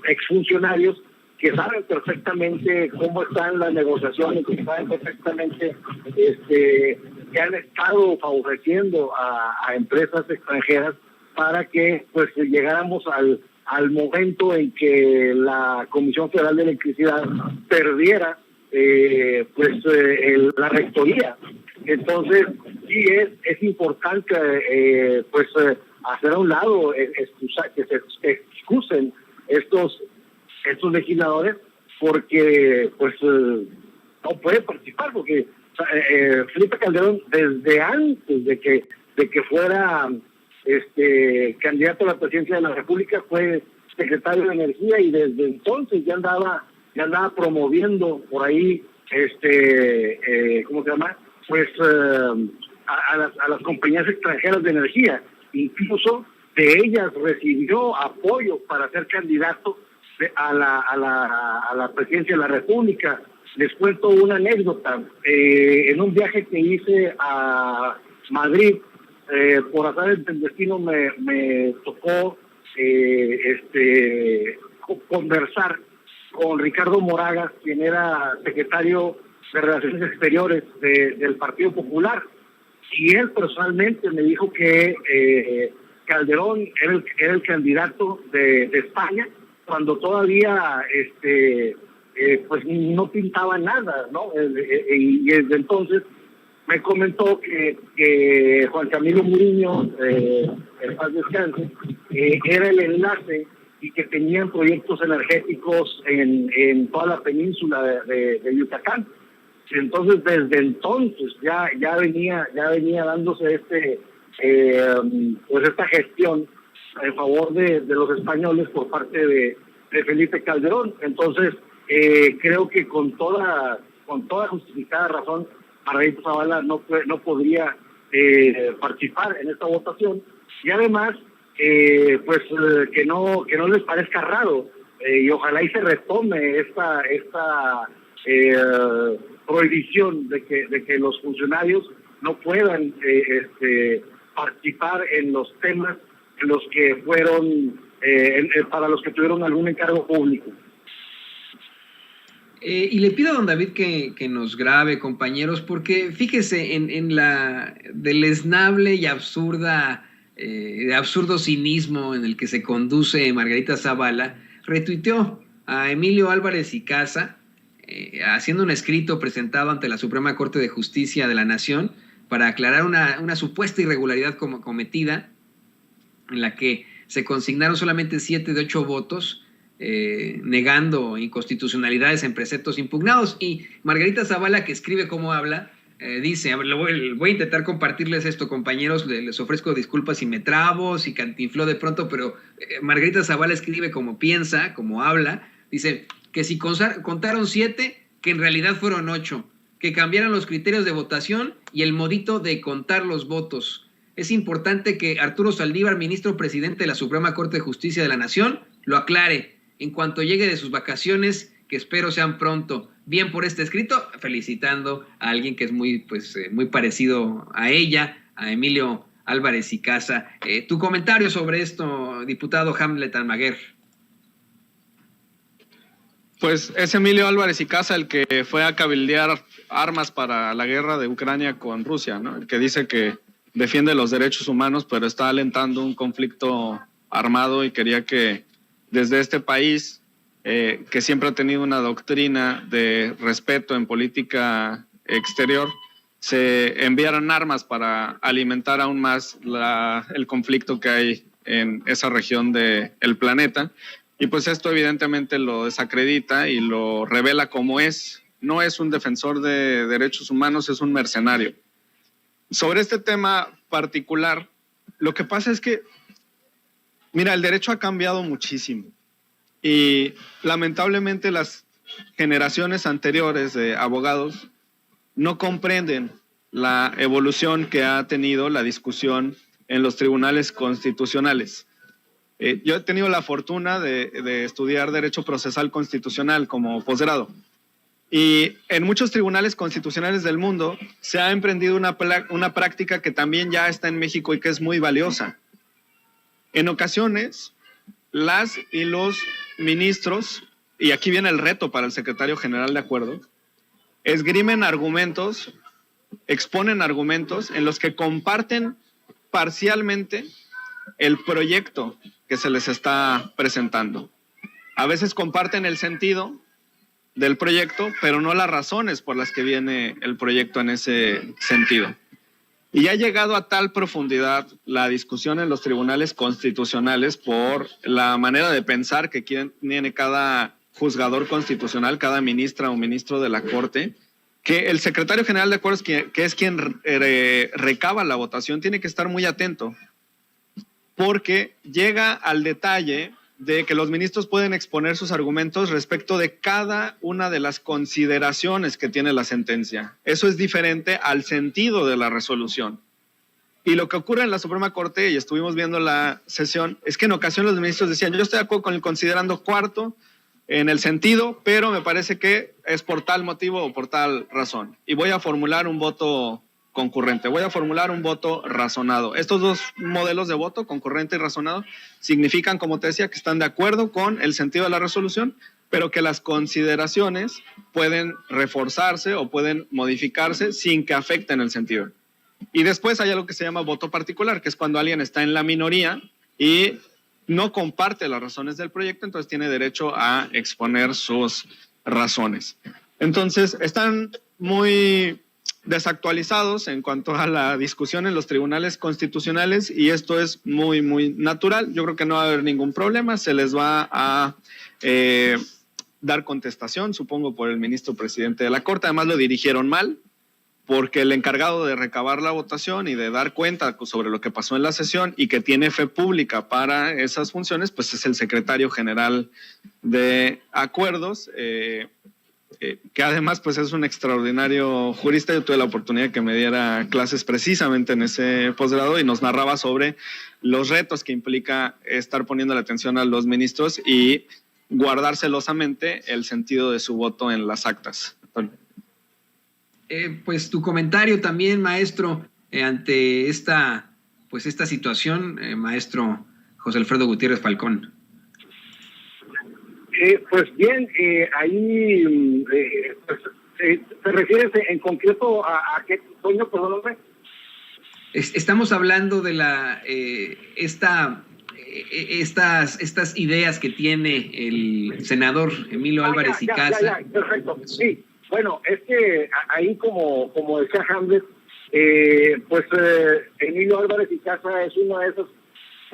exfuncionarios que saben perfectamente cómo están las negociaciones, que saben perfectamente que han estado favoreciendo a empresas extranjeras para que pues llegáramos al momento en que la Comisión Federal de Electricidad perdiera la rectoría. Entonces sí es importante hacer a un lado, que se excusen estos legisladores, porque no puede participar, porque Felipe Calderón, desde antes de que fuera candidato a la presidencia de la República, fue secretario de Energía, y desde entonces ya andaba promoviendo por ahí, ¿cómo se llama? Pues a las compañías extranjeras de energía. Incluso de ellas recibió apoyo para ser candidato a la presidencia de la República. Les cuento una anécdota. En un viaje que hice a Madrid, por azares del destino me tocó conversar con Ricardo Moragas, quien era secretario de Relaciones Exteriores del Partido Popular, y él personalmente me dijo que Calderón era el candidato de España, cuando todavía pues no pintaba nada, ¿no? Y desde entonces me comentó que Juan Camilo Muriño, en paz descanse, era el enlace, y que tenían proyectos energéticos en toda la península de Yucatán. Entonces, desde entonces ya venía dándose pues esta gestión en favor de los españoles por parte de Felipe Calderón. Entonces, creo que con toda justificada razón, Margarita Zavala no podría participar en esta votación, y además pues que no les parezca raro, y ojalá y se retome esta prohibición de que los funcionarios no puedan participar en los temas en los que fueron para los que tuvieron algún encargo público. Y le pido a don David que nos grabe, compañeros, porque fíjese en la deleznable y absurdo cinismo en el que se conduce Margarita Zavala. Retuiteó a Emilio Álvarez y Casa, haciendo un escrito presentado ante la Suprema Corte de Justicia de la Nación para aclarar una supuesta irregularidad cometida, en la que se consignaron solamente 7 de 8 votos, negando inconstitucionalidades en preceptos impugnados. Y Margarita Zavala, que escribe cómo habla, dice, voy a intentar compartirles esto, compañeros, les ofrezco disculpas si me trabo, si cantinfló de pronto, pero Margarita Zavala escribe como piensa, como habla. Dice que si contaron 7, que en realidad fueron 8, que cambiaron los criterios de votación y el modito de contar los votos. Es importante que Arturo Saldívar, ministro presidente de la Suprema Corte de Justicia de la Nación, lo aclare en cuanto llegue de sus vacaciones, que espero sean pronto. Bien por este escrito, felicitando a alguien que es muy parecido a ella, a Emilio Álvarez y Casa. Tu comentario sobre esto, diputado Hamlet Almaguer. Pues es Emilio Álvarez y Casa el que fue a cabildear armas para la guerra de Ucrania con Rusia, ¿no? El que dice que defiende los derechos humanos, pero está alentando un conflicto armado, y quería que desde este país, que siempre ha tenido una doctrina de respeto en política exterior, se enviaran armas para alimentar aún más el conflicto que hay en esa región del planeta. Y pues esto evidentemente lo desacredita y lo revela como es. No es un defensor de derechos humanos, es un mercenario. Sobre este tema particular, lo que pasa es que, mira, el derecho ha cambiado muchísimo, y lamentablemente las generaciones anteriores de abogados no comprenden la evolución que ha tenido la discusión en los tribunales constitucionales. Yo he tenido la fortuna de estudiar Derecho Procesal Constitucional como posgrado, y en muchos tribunales constitucionales del mundo se ha emprendido una práctica que también ya está en México y que es muy valiosa. En ocasiones, las y los ministros, y aquí viene el reto para el secretario general de acuerdo, esgrimen argumentos, exponen argumentos en los que comparten parcialmente el proyecto que se les está presentando. A veces comparten el sentido del proyecto, pero no las razones por las que viene el proyecto en ese sentido. Y ha llegado a tal profundidad la discusión en los tribunales constitucionales por la manera de pensar que tiene cada juzgador constitucional, cada ministra o ministro de la Corte, que el secretario general de acuerdos, que es quien recaba la votación, tiene que estar muy atento, porque llega al detalle de que los ministros pueden exponer sus argumentos respecto de cada una de las consideraciones que tiene la sentencia. Eso es diferente al sentido de la resolución. Y lo que ocurre en la Suprema Corte, y estuvimos viendo la sesión, es que en ocasiones los ministros decían, yo estoy de acuerdo con el considerando cuarto en el sentido, pero me parece que es por tal motivo o por tal razón. Y voy a formular un voto concurrente, voy a formular un voto razonado. Estos dos modelos de voto, concurrente y razonado, significan, como te decía, que están de acuerdo con el sentido de la resolución, pero que las consideraciones pueden reforzarse o pueden modificarse sin que afecten el sentido. Y después hay algo que se llama voto particular, que es cuando alguien está en la minoría y no comparte las razones del proyecto, entonces tiene derecho a exponer sus razones. Entonces, están muy desactualizados en cuanto a la discusión en los tribunales constitucionales y esto es muy, muy natural. Yo creo que no va a haber ningún problema, se les va a dar contestación, supongo, por el ministro presidente de la Corte. Además, lo dirigieron mal, porque el encargado de recabar la votación y de dar cuenta sobre lo que pasó en la sesión y que tiene fe pública para esas funciones, pues es el secretario general de Acuerdos, que además pues es un extraordinario jurista. Yo tuve la oportunidad de que me diera clases precisamente en ese posgrado y nos narraba sobre los retos que implica estar poniendo la atención a los ministros y guardar celosamente el sentido de su voto en las actas. Pues tu comentario también, maestro, ante esta situación, maestro José Alfredo Gutiérrez Falcón. Pues bien, ahí ¿te refieres en concreto a qué, Toño? Perdóname. Estamos hablando de estas ideas que tiene el senador Emilio Álvarez y Casa. Perfecto, sí. Bueno, es que ahí como decía Hamlet, Emilio Álvarez y Casa es uno de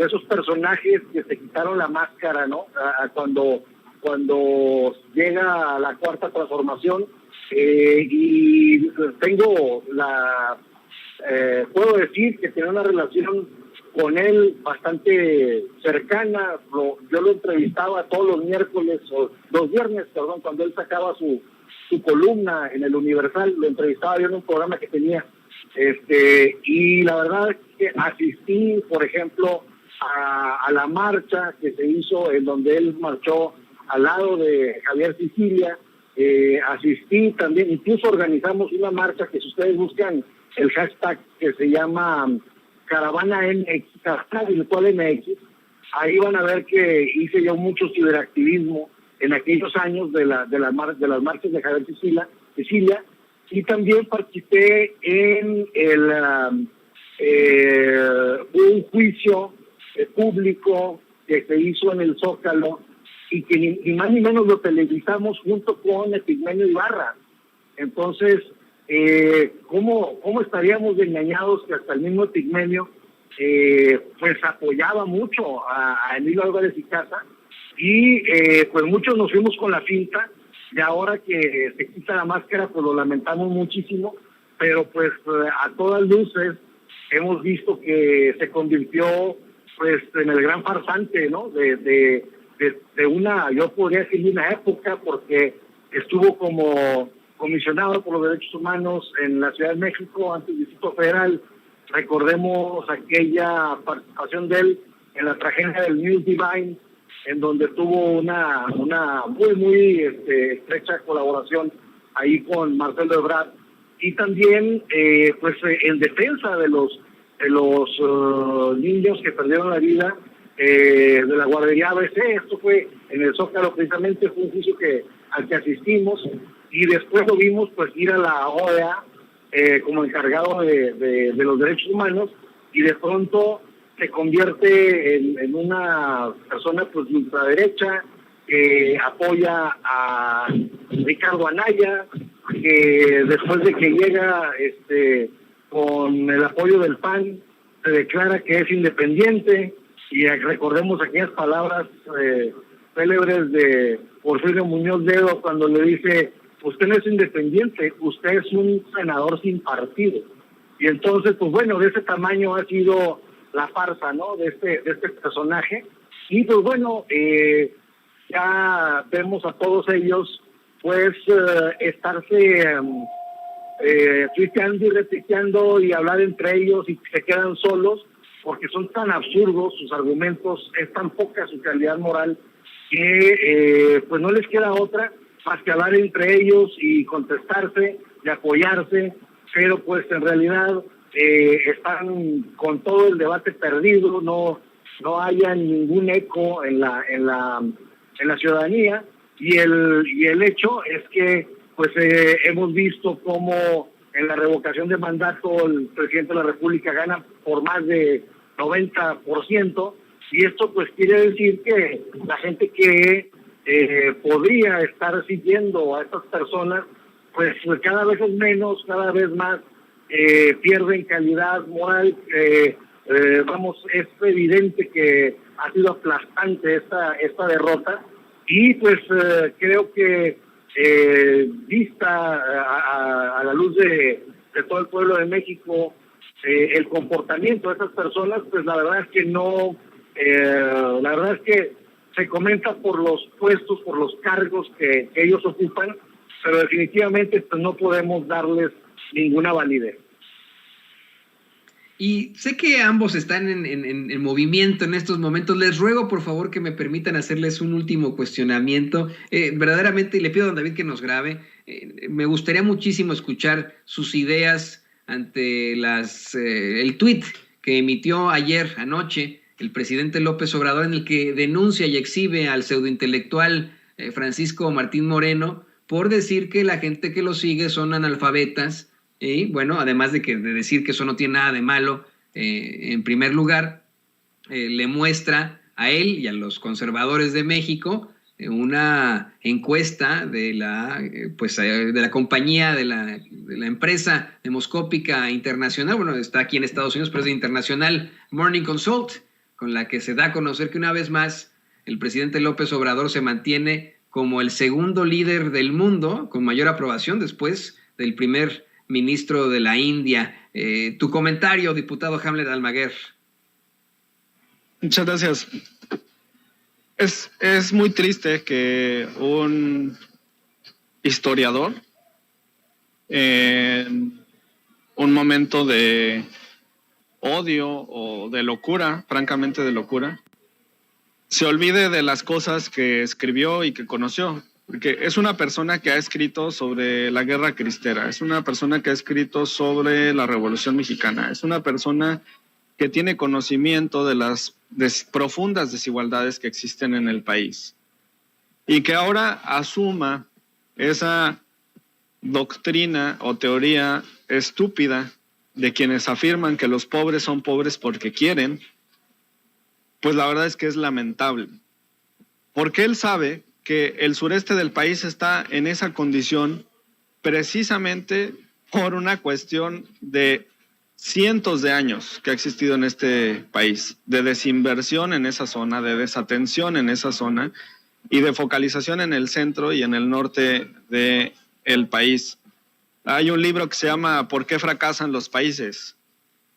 esos personajes que se quitaron la máscara, ¿no? Cuando llega la Cuarta Transformación, y puedo decir que tenía una relación con él bastante cercana. Yo lo entrevistaba todos los viernes, cuando él sacaba su columna en el Universal, lo entrevistaba yo en un programa que tenía, y la verdad es que asistí, por ejemplo, a la marcha que se hizo en donde él marchó al lado de Javier Sicilia. Asistí también, incluso organizamos una marcha que, si ustedes buscan el hashtag que se llama Caravana MX, hashtag virtual MX, ahí van a ver que hice yo mucho ciberactivismo en aquellos años de las marchas de Javier Sicilia, y también participé en un juicio público que se hizo en el Zócalo y que ni más ni menos lo televisamos junto con Epigmenio Ibarra. Entonces, ¿cómo estaríamos engañados que hasta el mismo Epigmenio pues apoyaba mucho a Emilio Álvarez y Casa? Y pues muchos nos fuimos con la finta, y ahora que se quita la máscara pues lo lamentamos muchísimo, pero pues a todas luces hemos visto que se convirtió pues en el gran farsante, ¿no? De una, yo podría decir, una época, porque estuvo como comisionado por los derechos humanos en la Ciudad de México, antes del Distrito Federal. Recordemos aquella participación de él en la tragedia del News Divine, en donde tuvo una muy estrecha colaboración ahí con Marcelo Ebrard, y también en defensa de los niños que perdieron la vida de la guardería ABC. Esto fue en el Zócalo, precisamente fue un juicio al que asistimos, y después lo vimos pues ir a la OEA como encargado de los derechos humanos, y de pronto se convierte en una persona pues de ultraderecha que apoya a Ricardo Anaya, que después de que llega con el apoyo del PAN se declara que es independiente, y recordemos aquellas palabras célebres de Porfirio Muñoz Ledo cuando le dice: usted no es independiente, usted es un senador sin partido. Y entonces, pues bueno, de ese tamaño ha sido la farsa, ¿no? De este personaje. Y pues bueno, ya vemos a todos ellos, pues, estarse tuiteando y retuiteando y hablar entre ellos, y se quedan solos, porque son tan absurdos sus argumentos, es tan poca su calidad moral, que pues no les queda otra más que hablar entre ellos y contestarse y apoyarse, pero pues en realidad están con todo el debate perdido, no haya ningún eco en la ciudadanía, y el hecho es que pues hemos visto cómo en la revocación de mandato el presidente de la República gana por más de 90%, y esto pues quiere decir que la gente que podría estar siguiendo a estas personas, pues cada vez es menos, cada vez más pierden calidad moral. Vamos, es evidente que ha sido aplastante esta derrota, y pues creo que vista a la luz de todo el pueblo de México, el comportamiento de esas personas, pues la verdad es que no, la verdad es que se comenta por los puestos, por los cargos que ellos ocupan, pero definitivamente pues no podemos darles ninguna validez. Y sé que ambos están en movimiento en estos momentos. Les ruego, por favor, que me permitan hacerles un último cuestionamiento. Verdaderamente, y le pido a don David que nos grabe, me gustaría muchísimo escuchar sus ideas ante el tuit que emitió anoche, el presidente López Obrador, en el que denuncia y exhibe al pseudointelectual Francisco Martín Moreno por decir que la gente que lo sigue son analfabetas. Y bueno, además de decir que eso no tiene nada de malo, en primer lugar, le muestra a él y a los conservadores de México una encuesta de la compañía, de la empresa demoscópica internacional, bueno, está aquí en Estados Unidos, pero es internacional, Morning Consult, con la que se da a conocer que una vez más el presidente López Obrador se mantiene como el segundo líder del mundo, con mayor aprobación después del primer ministro de la India. Tu comentario, diputado Hamlet Almaguer. Muchas gracias. Es muy triste que un historiador, en un momento de odio o de locura, francamente de locura, se olvide de las cosas que escribió y que conoció. Porque es una persona que ha escrito sobre la guerra cristera, es una persona que ha escrito sobre la Revolución Mexicana, es una persona que tiene conocimiento de las profundas desigualdades que existen en el país, y que ahora asuma esa doctrina o teoría estúpida de quienes afirman que los pobres son pobres porque quieren. Pues la verdad es que es lamentable, porque él sabe que el sureste del país está en esa condición precisamente por una cuestión de cientos de años que ha existido en este país, de desinversión en esa zona, de desatención en esa zona y de focalización en el centro y en el norte del país. Hay un libro que se llama ¿Por qué fracasan los países?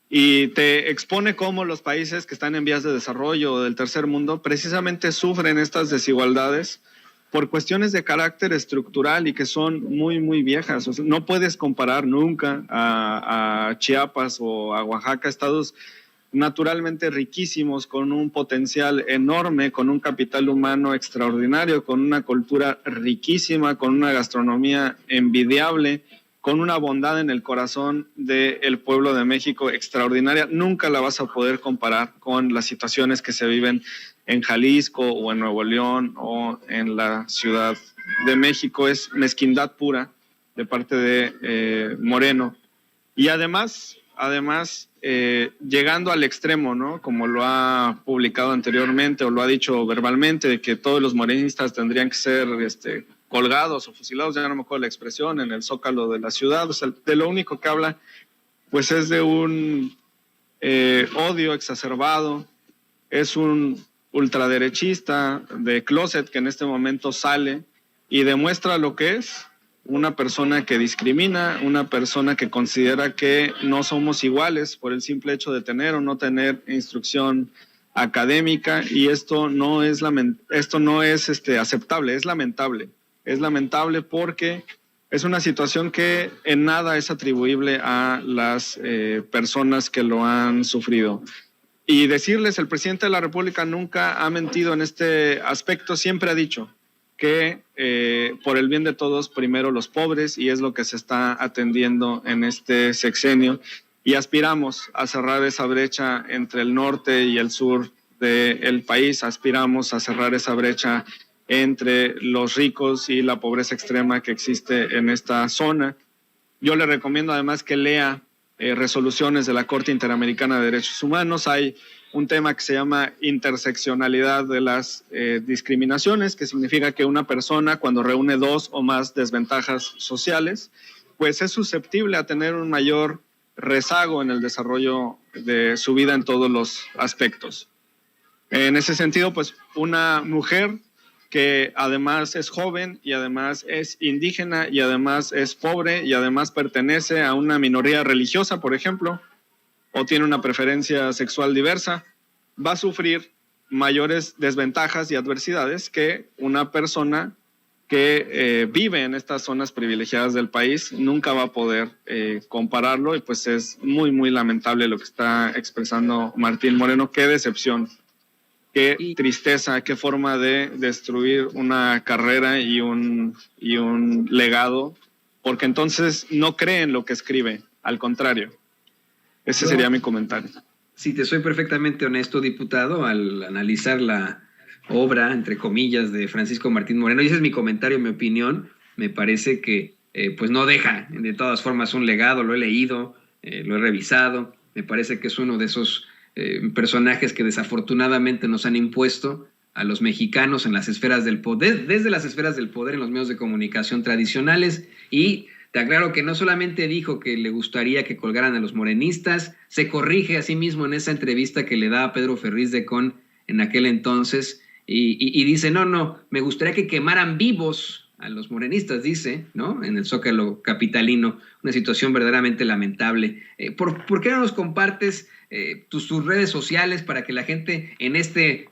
Y te expone cómo los países que están en vías de desarrollo o del tercer mundo precisamente sufren estas desigualdades por cuestiones de carácter estructural y que son muy, muy viejas. O sea, no puedes comparar nunca a Chiapas o a Oaxaca, estados naturalmente riquísimos, con un potencial enorme, con un capital humano extraordinario, con una cultura riquísima, con una gastronomía envidiable, con una bondad en el corazón del pueblo de México extraordinaria. Nunca la vas a poder comparar con las situaciones que se viven en Jalisco o en Nuevo León o en la Ciudad de México. Es mezquindad pura de parte de Moreno. Y además llegando al extremo, ¿no? Como lo ha publicado anteriormente o lo ha dicho verbalmente, de que todos los morenistas tendrían que ser colgados o fusilados, ya no me acuerdo la expresión, en el zócalo de la ciudad. O sea, de lo único que habla pues es de un odio exacerbado, es un ultraderechista de closet que en este momento sale y demuestra lo que es una persona que discrimina, una persona que considera que no somos iguales por el simple hecho de tener o no tener instrucción académica, y esto no es aceptable, es lamentable. Es lamentable porque es una situación que en nada es atribuible a las personas que lo han sufrido. Y decirles, el presidente de la República nunca ha mentido en este aspecto, siempre ha dicho que por el bien de todos, primero los pobres, y es lo que se está atendiendo en este sexenio, y aspiramos a cerrar esa brecha entre el norte y el sur del país, aspiramos a cerrar esa brecha entre los ricos y la pobreza extrema que existe en esta zona. Yo le recomiendo además que lea resoluciones de la Corte Interamericana de Derechos Humanos. Hay un tema que se llama interseccionalidad de las discriminaciones, que significa que una persona, cuando reúne dos o más desventajas sociales, pues es susceptible a tener un mayor rezago en el desarrollo de su vida en todos los aspectos. En ese sentido, pues una mujer que además es joven y además es indígena y además es pobre y además pertenece a una minoría religiosa, por ejemplo, o tiene una preferencia sexual diversa, va a sufrir mayores desventajas y adversidades que una persona que vive en estas zonas privilegiadas del país. Nunca va a poder compararlo, y pues es muy, muy lamentable lo que está expresando Martín Moreno. Qué decepción. Qué tristeza, qué forma de destruir una carrera y un legado, porque entonces no cree en lo que escribe, al contrario. Ese sería mi comentario. Si te soy perfectamente honesto, diputado, al analizar la obra, entre comillas, de Francisco Martín Moreno, y ese es mi comentario, mi opinión, me parece que pues no deja de todas formas un legado. Lo he leído, lo he revisado, me parece que es uno de esos personajes que desafortunadamente nos han impuesto a los mexicanos en las esferas del poder, desde las esferas del poder en los medios de comunicación tradicionales. Y te aclaro que no solamente dijo que le gustaría que colgaran a los morenistas, se corrige a sí mismo en esa entrevista que le da a Pedro Ferriz de Con en aquel entonces, y dice, no, me gustaría que quemaran vivos a los morenistas, dice, ¿no? En el Zócalo capitalino, una situación verdaderamente lamentable. ¿Por qué no nos compartes tus redes sociales para que la gente en este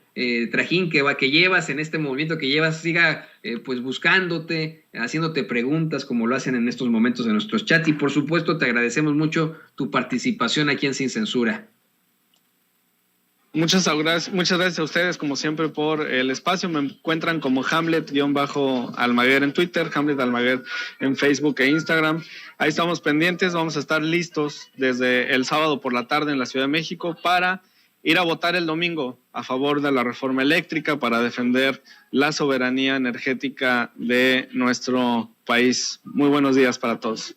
trajín que llevas, en este movimiento que llevas, siga pues buscándote, haciéndote preguntas como lo hacen en estos momentos en nuestros chats? Y por supuesto te agradecemos mucho tu participación aquí en Sin Censura. Muchas gracias a ustedes, como siempre, por el espacio. Me encuentran como Hamlet-Almaguer en Twitter, Hamlet Almaguer en Facebook e Instagram. Ahí estamos pendientes, vamos a estar listos desde el sábado por la tarde en la Ciudad de México para ir a votar el domingo a favor de la reforma eléctrica, para defender la soberanía energética de nuestro país. Muy buenos días para todos.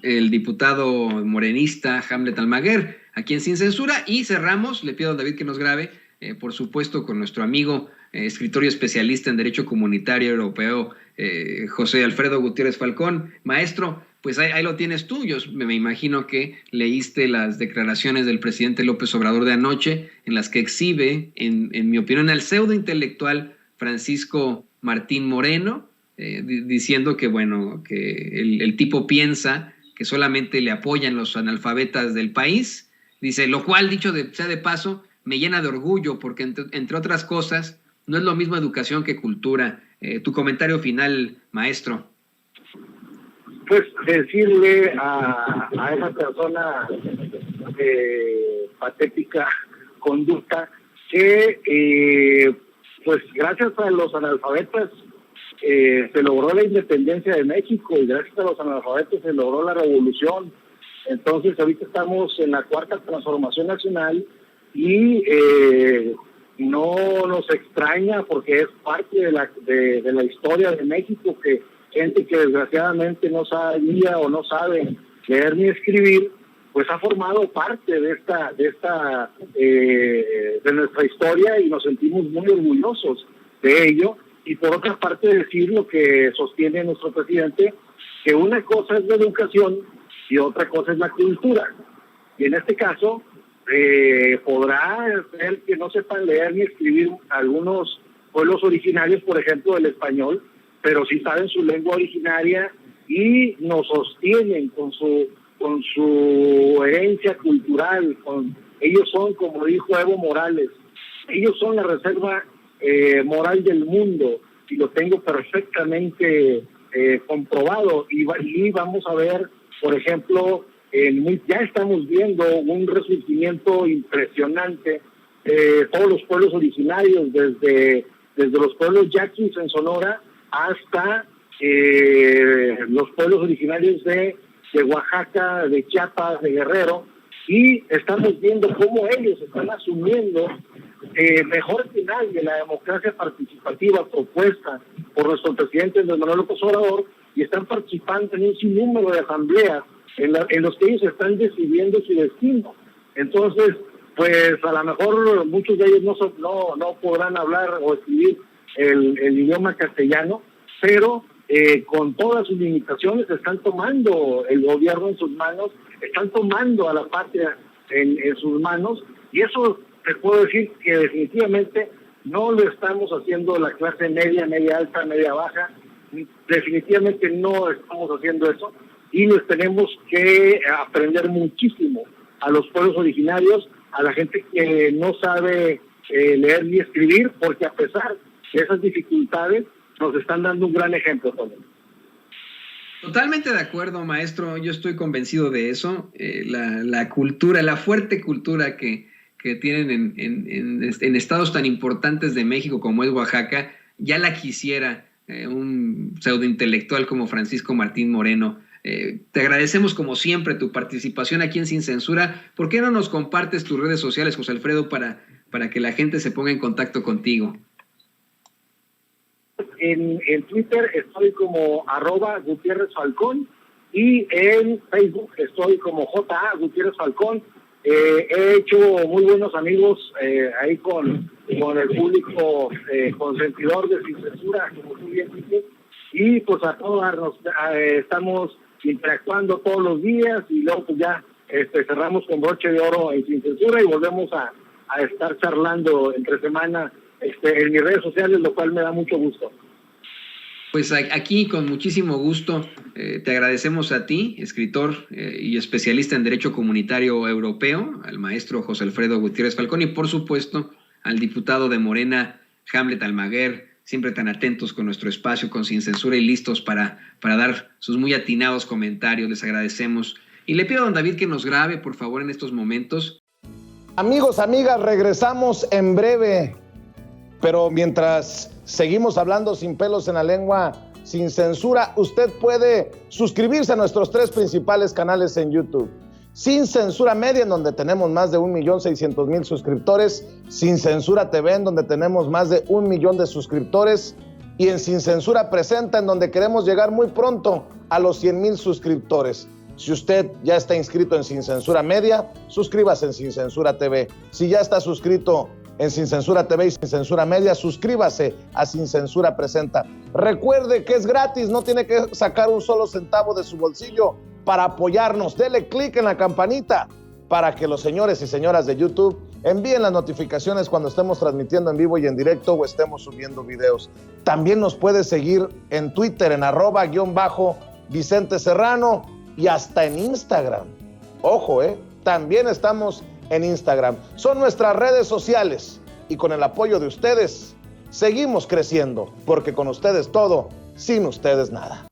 El diputado morenista Hamlet Almaguer, aquí en Sin Censura. Y cerramos, le pido a David que nos grabe, por supuesto, con nuestro amigo, escritor y especialista en Derecho Comunitario Europeo, José Alfredo Gutiérrez Falcón. Maestro, pues ahí lo tienes tú. Yo me imagino que leíste las declaraciones del presidente López Obrador de anoche, en las que exhibe, en mi opinión, al pseudo intelectual Francisco Martín Moreno, diciendo que, bueno, que el tipo piensa que solamente le apoyan los analfabetas del país. Dice, lo cual, dicho sea de paso, me llena de orgullo, porque entre otras cosas, no es lo mismo educación que cultura. Tu comentario final, maestro. Pues decirle a esa persona de patética conducta que pues gracias a los analfabetas se logró la independencia de México, y gracias a los analfabetos se logró la revolución. Entonces ahorita estamos en la cuarta transformación nacional y no nos extraña, porque es parte de la historia de México, que gente que desgraciadamente no sabía o no sabe leer ni escribir, pues ha formado parte de nuestra historia, y nos sentimos muy orgullosos de ello. Y por otra parte, decir lo que sostiene nuestro presidente, que una cosa es la educación y otra cosa es la cultura. Y en este caso, podrá ser que no sepan leer ni escribir algunos pueblos originarios, por ejemplo, el español, pero sí saben su lengua originaria, y nos sostienen con su herencia cultural. Ellos son, como dijo Evo Morales, ellos son la reserva moral del mundo, y lo tengo perfectamente comprobado, y vamos a ver, por ejemplo, ya estamos viendo un resurgimiento impresionante. Todos los pueblos originarios, desde los pueblos yaquis en Sonora hasta los pueblos originarios de Oaxaca, de Chiapas, de Guerrero, y estamos viendo cómo ellos están asumiendo mejor que nadie la democracia participativa propuesta por nuestro presidente Andrés Manuel López Obrador, y están participando en un sinnúmero de asambleas en los que ellos están decidiendo su destino. Entonces, pues a lo mejor muchos de ellos no podrán hablar o escribir el idioma castellano, pero con todas sus limitaciones están tomando el gobierno en sus manos, están tomando a la patria en sus manos, y eso te puedo decir que definitivamente no lo estamos haciendo la clase media, media alta, media baja. Definitivamente no estamos haciendo eso, y les tenemos que aprender muchísimo a los pueblos originarios, a la gente que no sabe leer ni escribir, porque a pesar de esas dificultades nos están dando un gran ejemplo también. Totalmente de acuerdo, maestro. Yo estoy convencido de eso. La cultura, la fuerte cultura que tienen en estados tan importantes de México como es Oaxaca, ya la quisiera un pseudointelectual como Francisco Martín Moreno. Te agradecemos como siempre tu participación aquí en Sin Censura. ¿Por qué no nos compartes tus redes sociales, José Alfredo, para que la gente se ponga en contacto contigo? En Twitter estoy como @Gutiérrez Falcón, y en Facebook estoy como J.A. Gutiérrez Falcón. He hecho muy buenos amigos ahí con el público consentidor de Sin Censura, como tú bien dices, y pues a todos estamos interactuando todos los días, y luego pues ya cerramos con broche de oro en Sin Censura y volvemos a estar charlando entre semana en mis redes sociales, lo cual me da mucho gusto. Pues aquí con muchísimo gusto te agradecemos a ti, escritor y especialista en Derecho Comunitario Europeo, al maestro José Alfredo Gutiérrez Falcón, y por supuesto al diputado de Morena, Hamlet Almaguer, siempre tan atentos con nuestro espacio, con Sin Censura, y listos para dar sus muy atinados comentarios. Les agradecemos. Y le pido a don David que nos grabe, por favor, en estos momentos. Amigos, amigas, regresamos en breve. Pero mientras seguimos hablando sin pelos en la lengua, sin censura, usted puede suscribirse a nuestros 3 principales canales en YouTube. Sin Censura Media, en donde tenemos más de 1.600.000 suscriptores. Sin Censura TV, en donde tenemos más de 1 millón de suscriptores. Y en Sin Censura Presenta, en donde queremos llegar muy pronto a los 100,000 suscriptores. Si usted ya está inscrito en Sin Censura Media, suscríbase en Sin Censura TV. Si ya está suscrito en Sin Censura TV y Sin Censura Media, suscríbase a Sin Censura Presenta. Recuerde que es gratis, no tiene que sacar un solo centavo de su bolsillo para apoyarnos. Dele clic en la campanita para que los señores y señoras de YouTube envíen las notificaciones cuando estemos transmitiendo en vivo y en directo o estemos subiendo videos. También nos puede seguir en Twitter en @Vicente Serrano y hasta en Instagram. Ojo, también estamos en Instagram. Son nuestras redes sociales, y con el apoyo de ustedes seguimos creciendo, porque con ustedes todo, sin ustedes nada.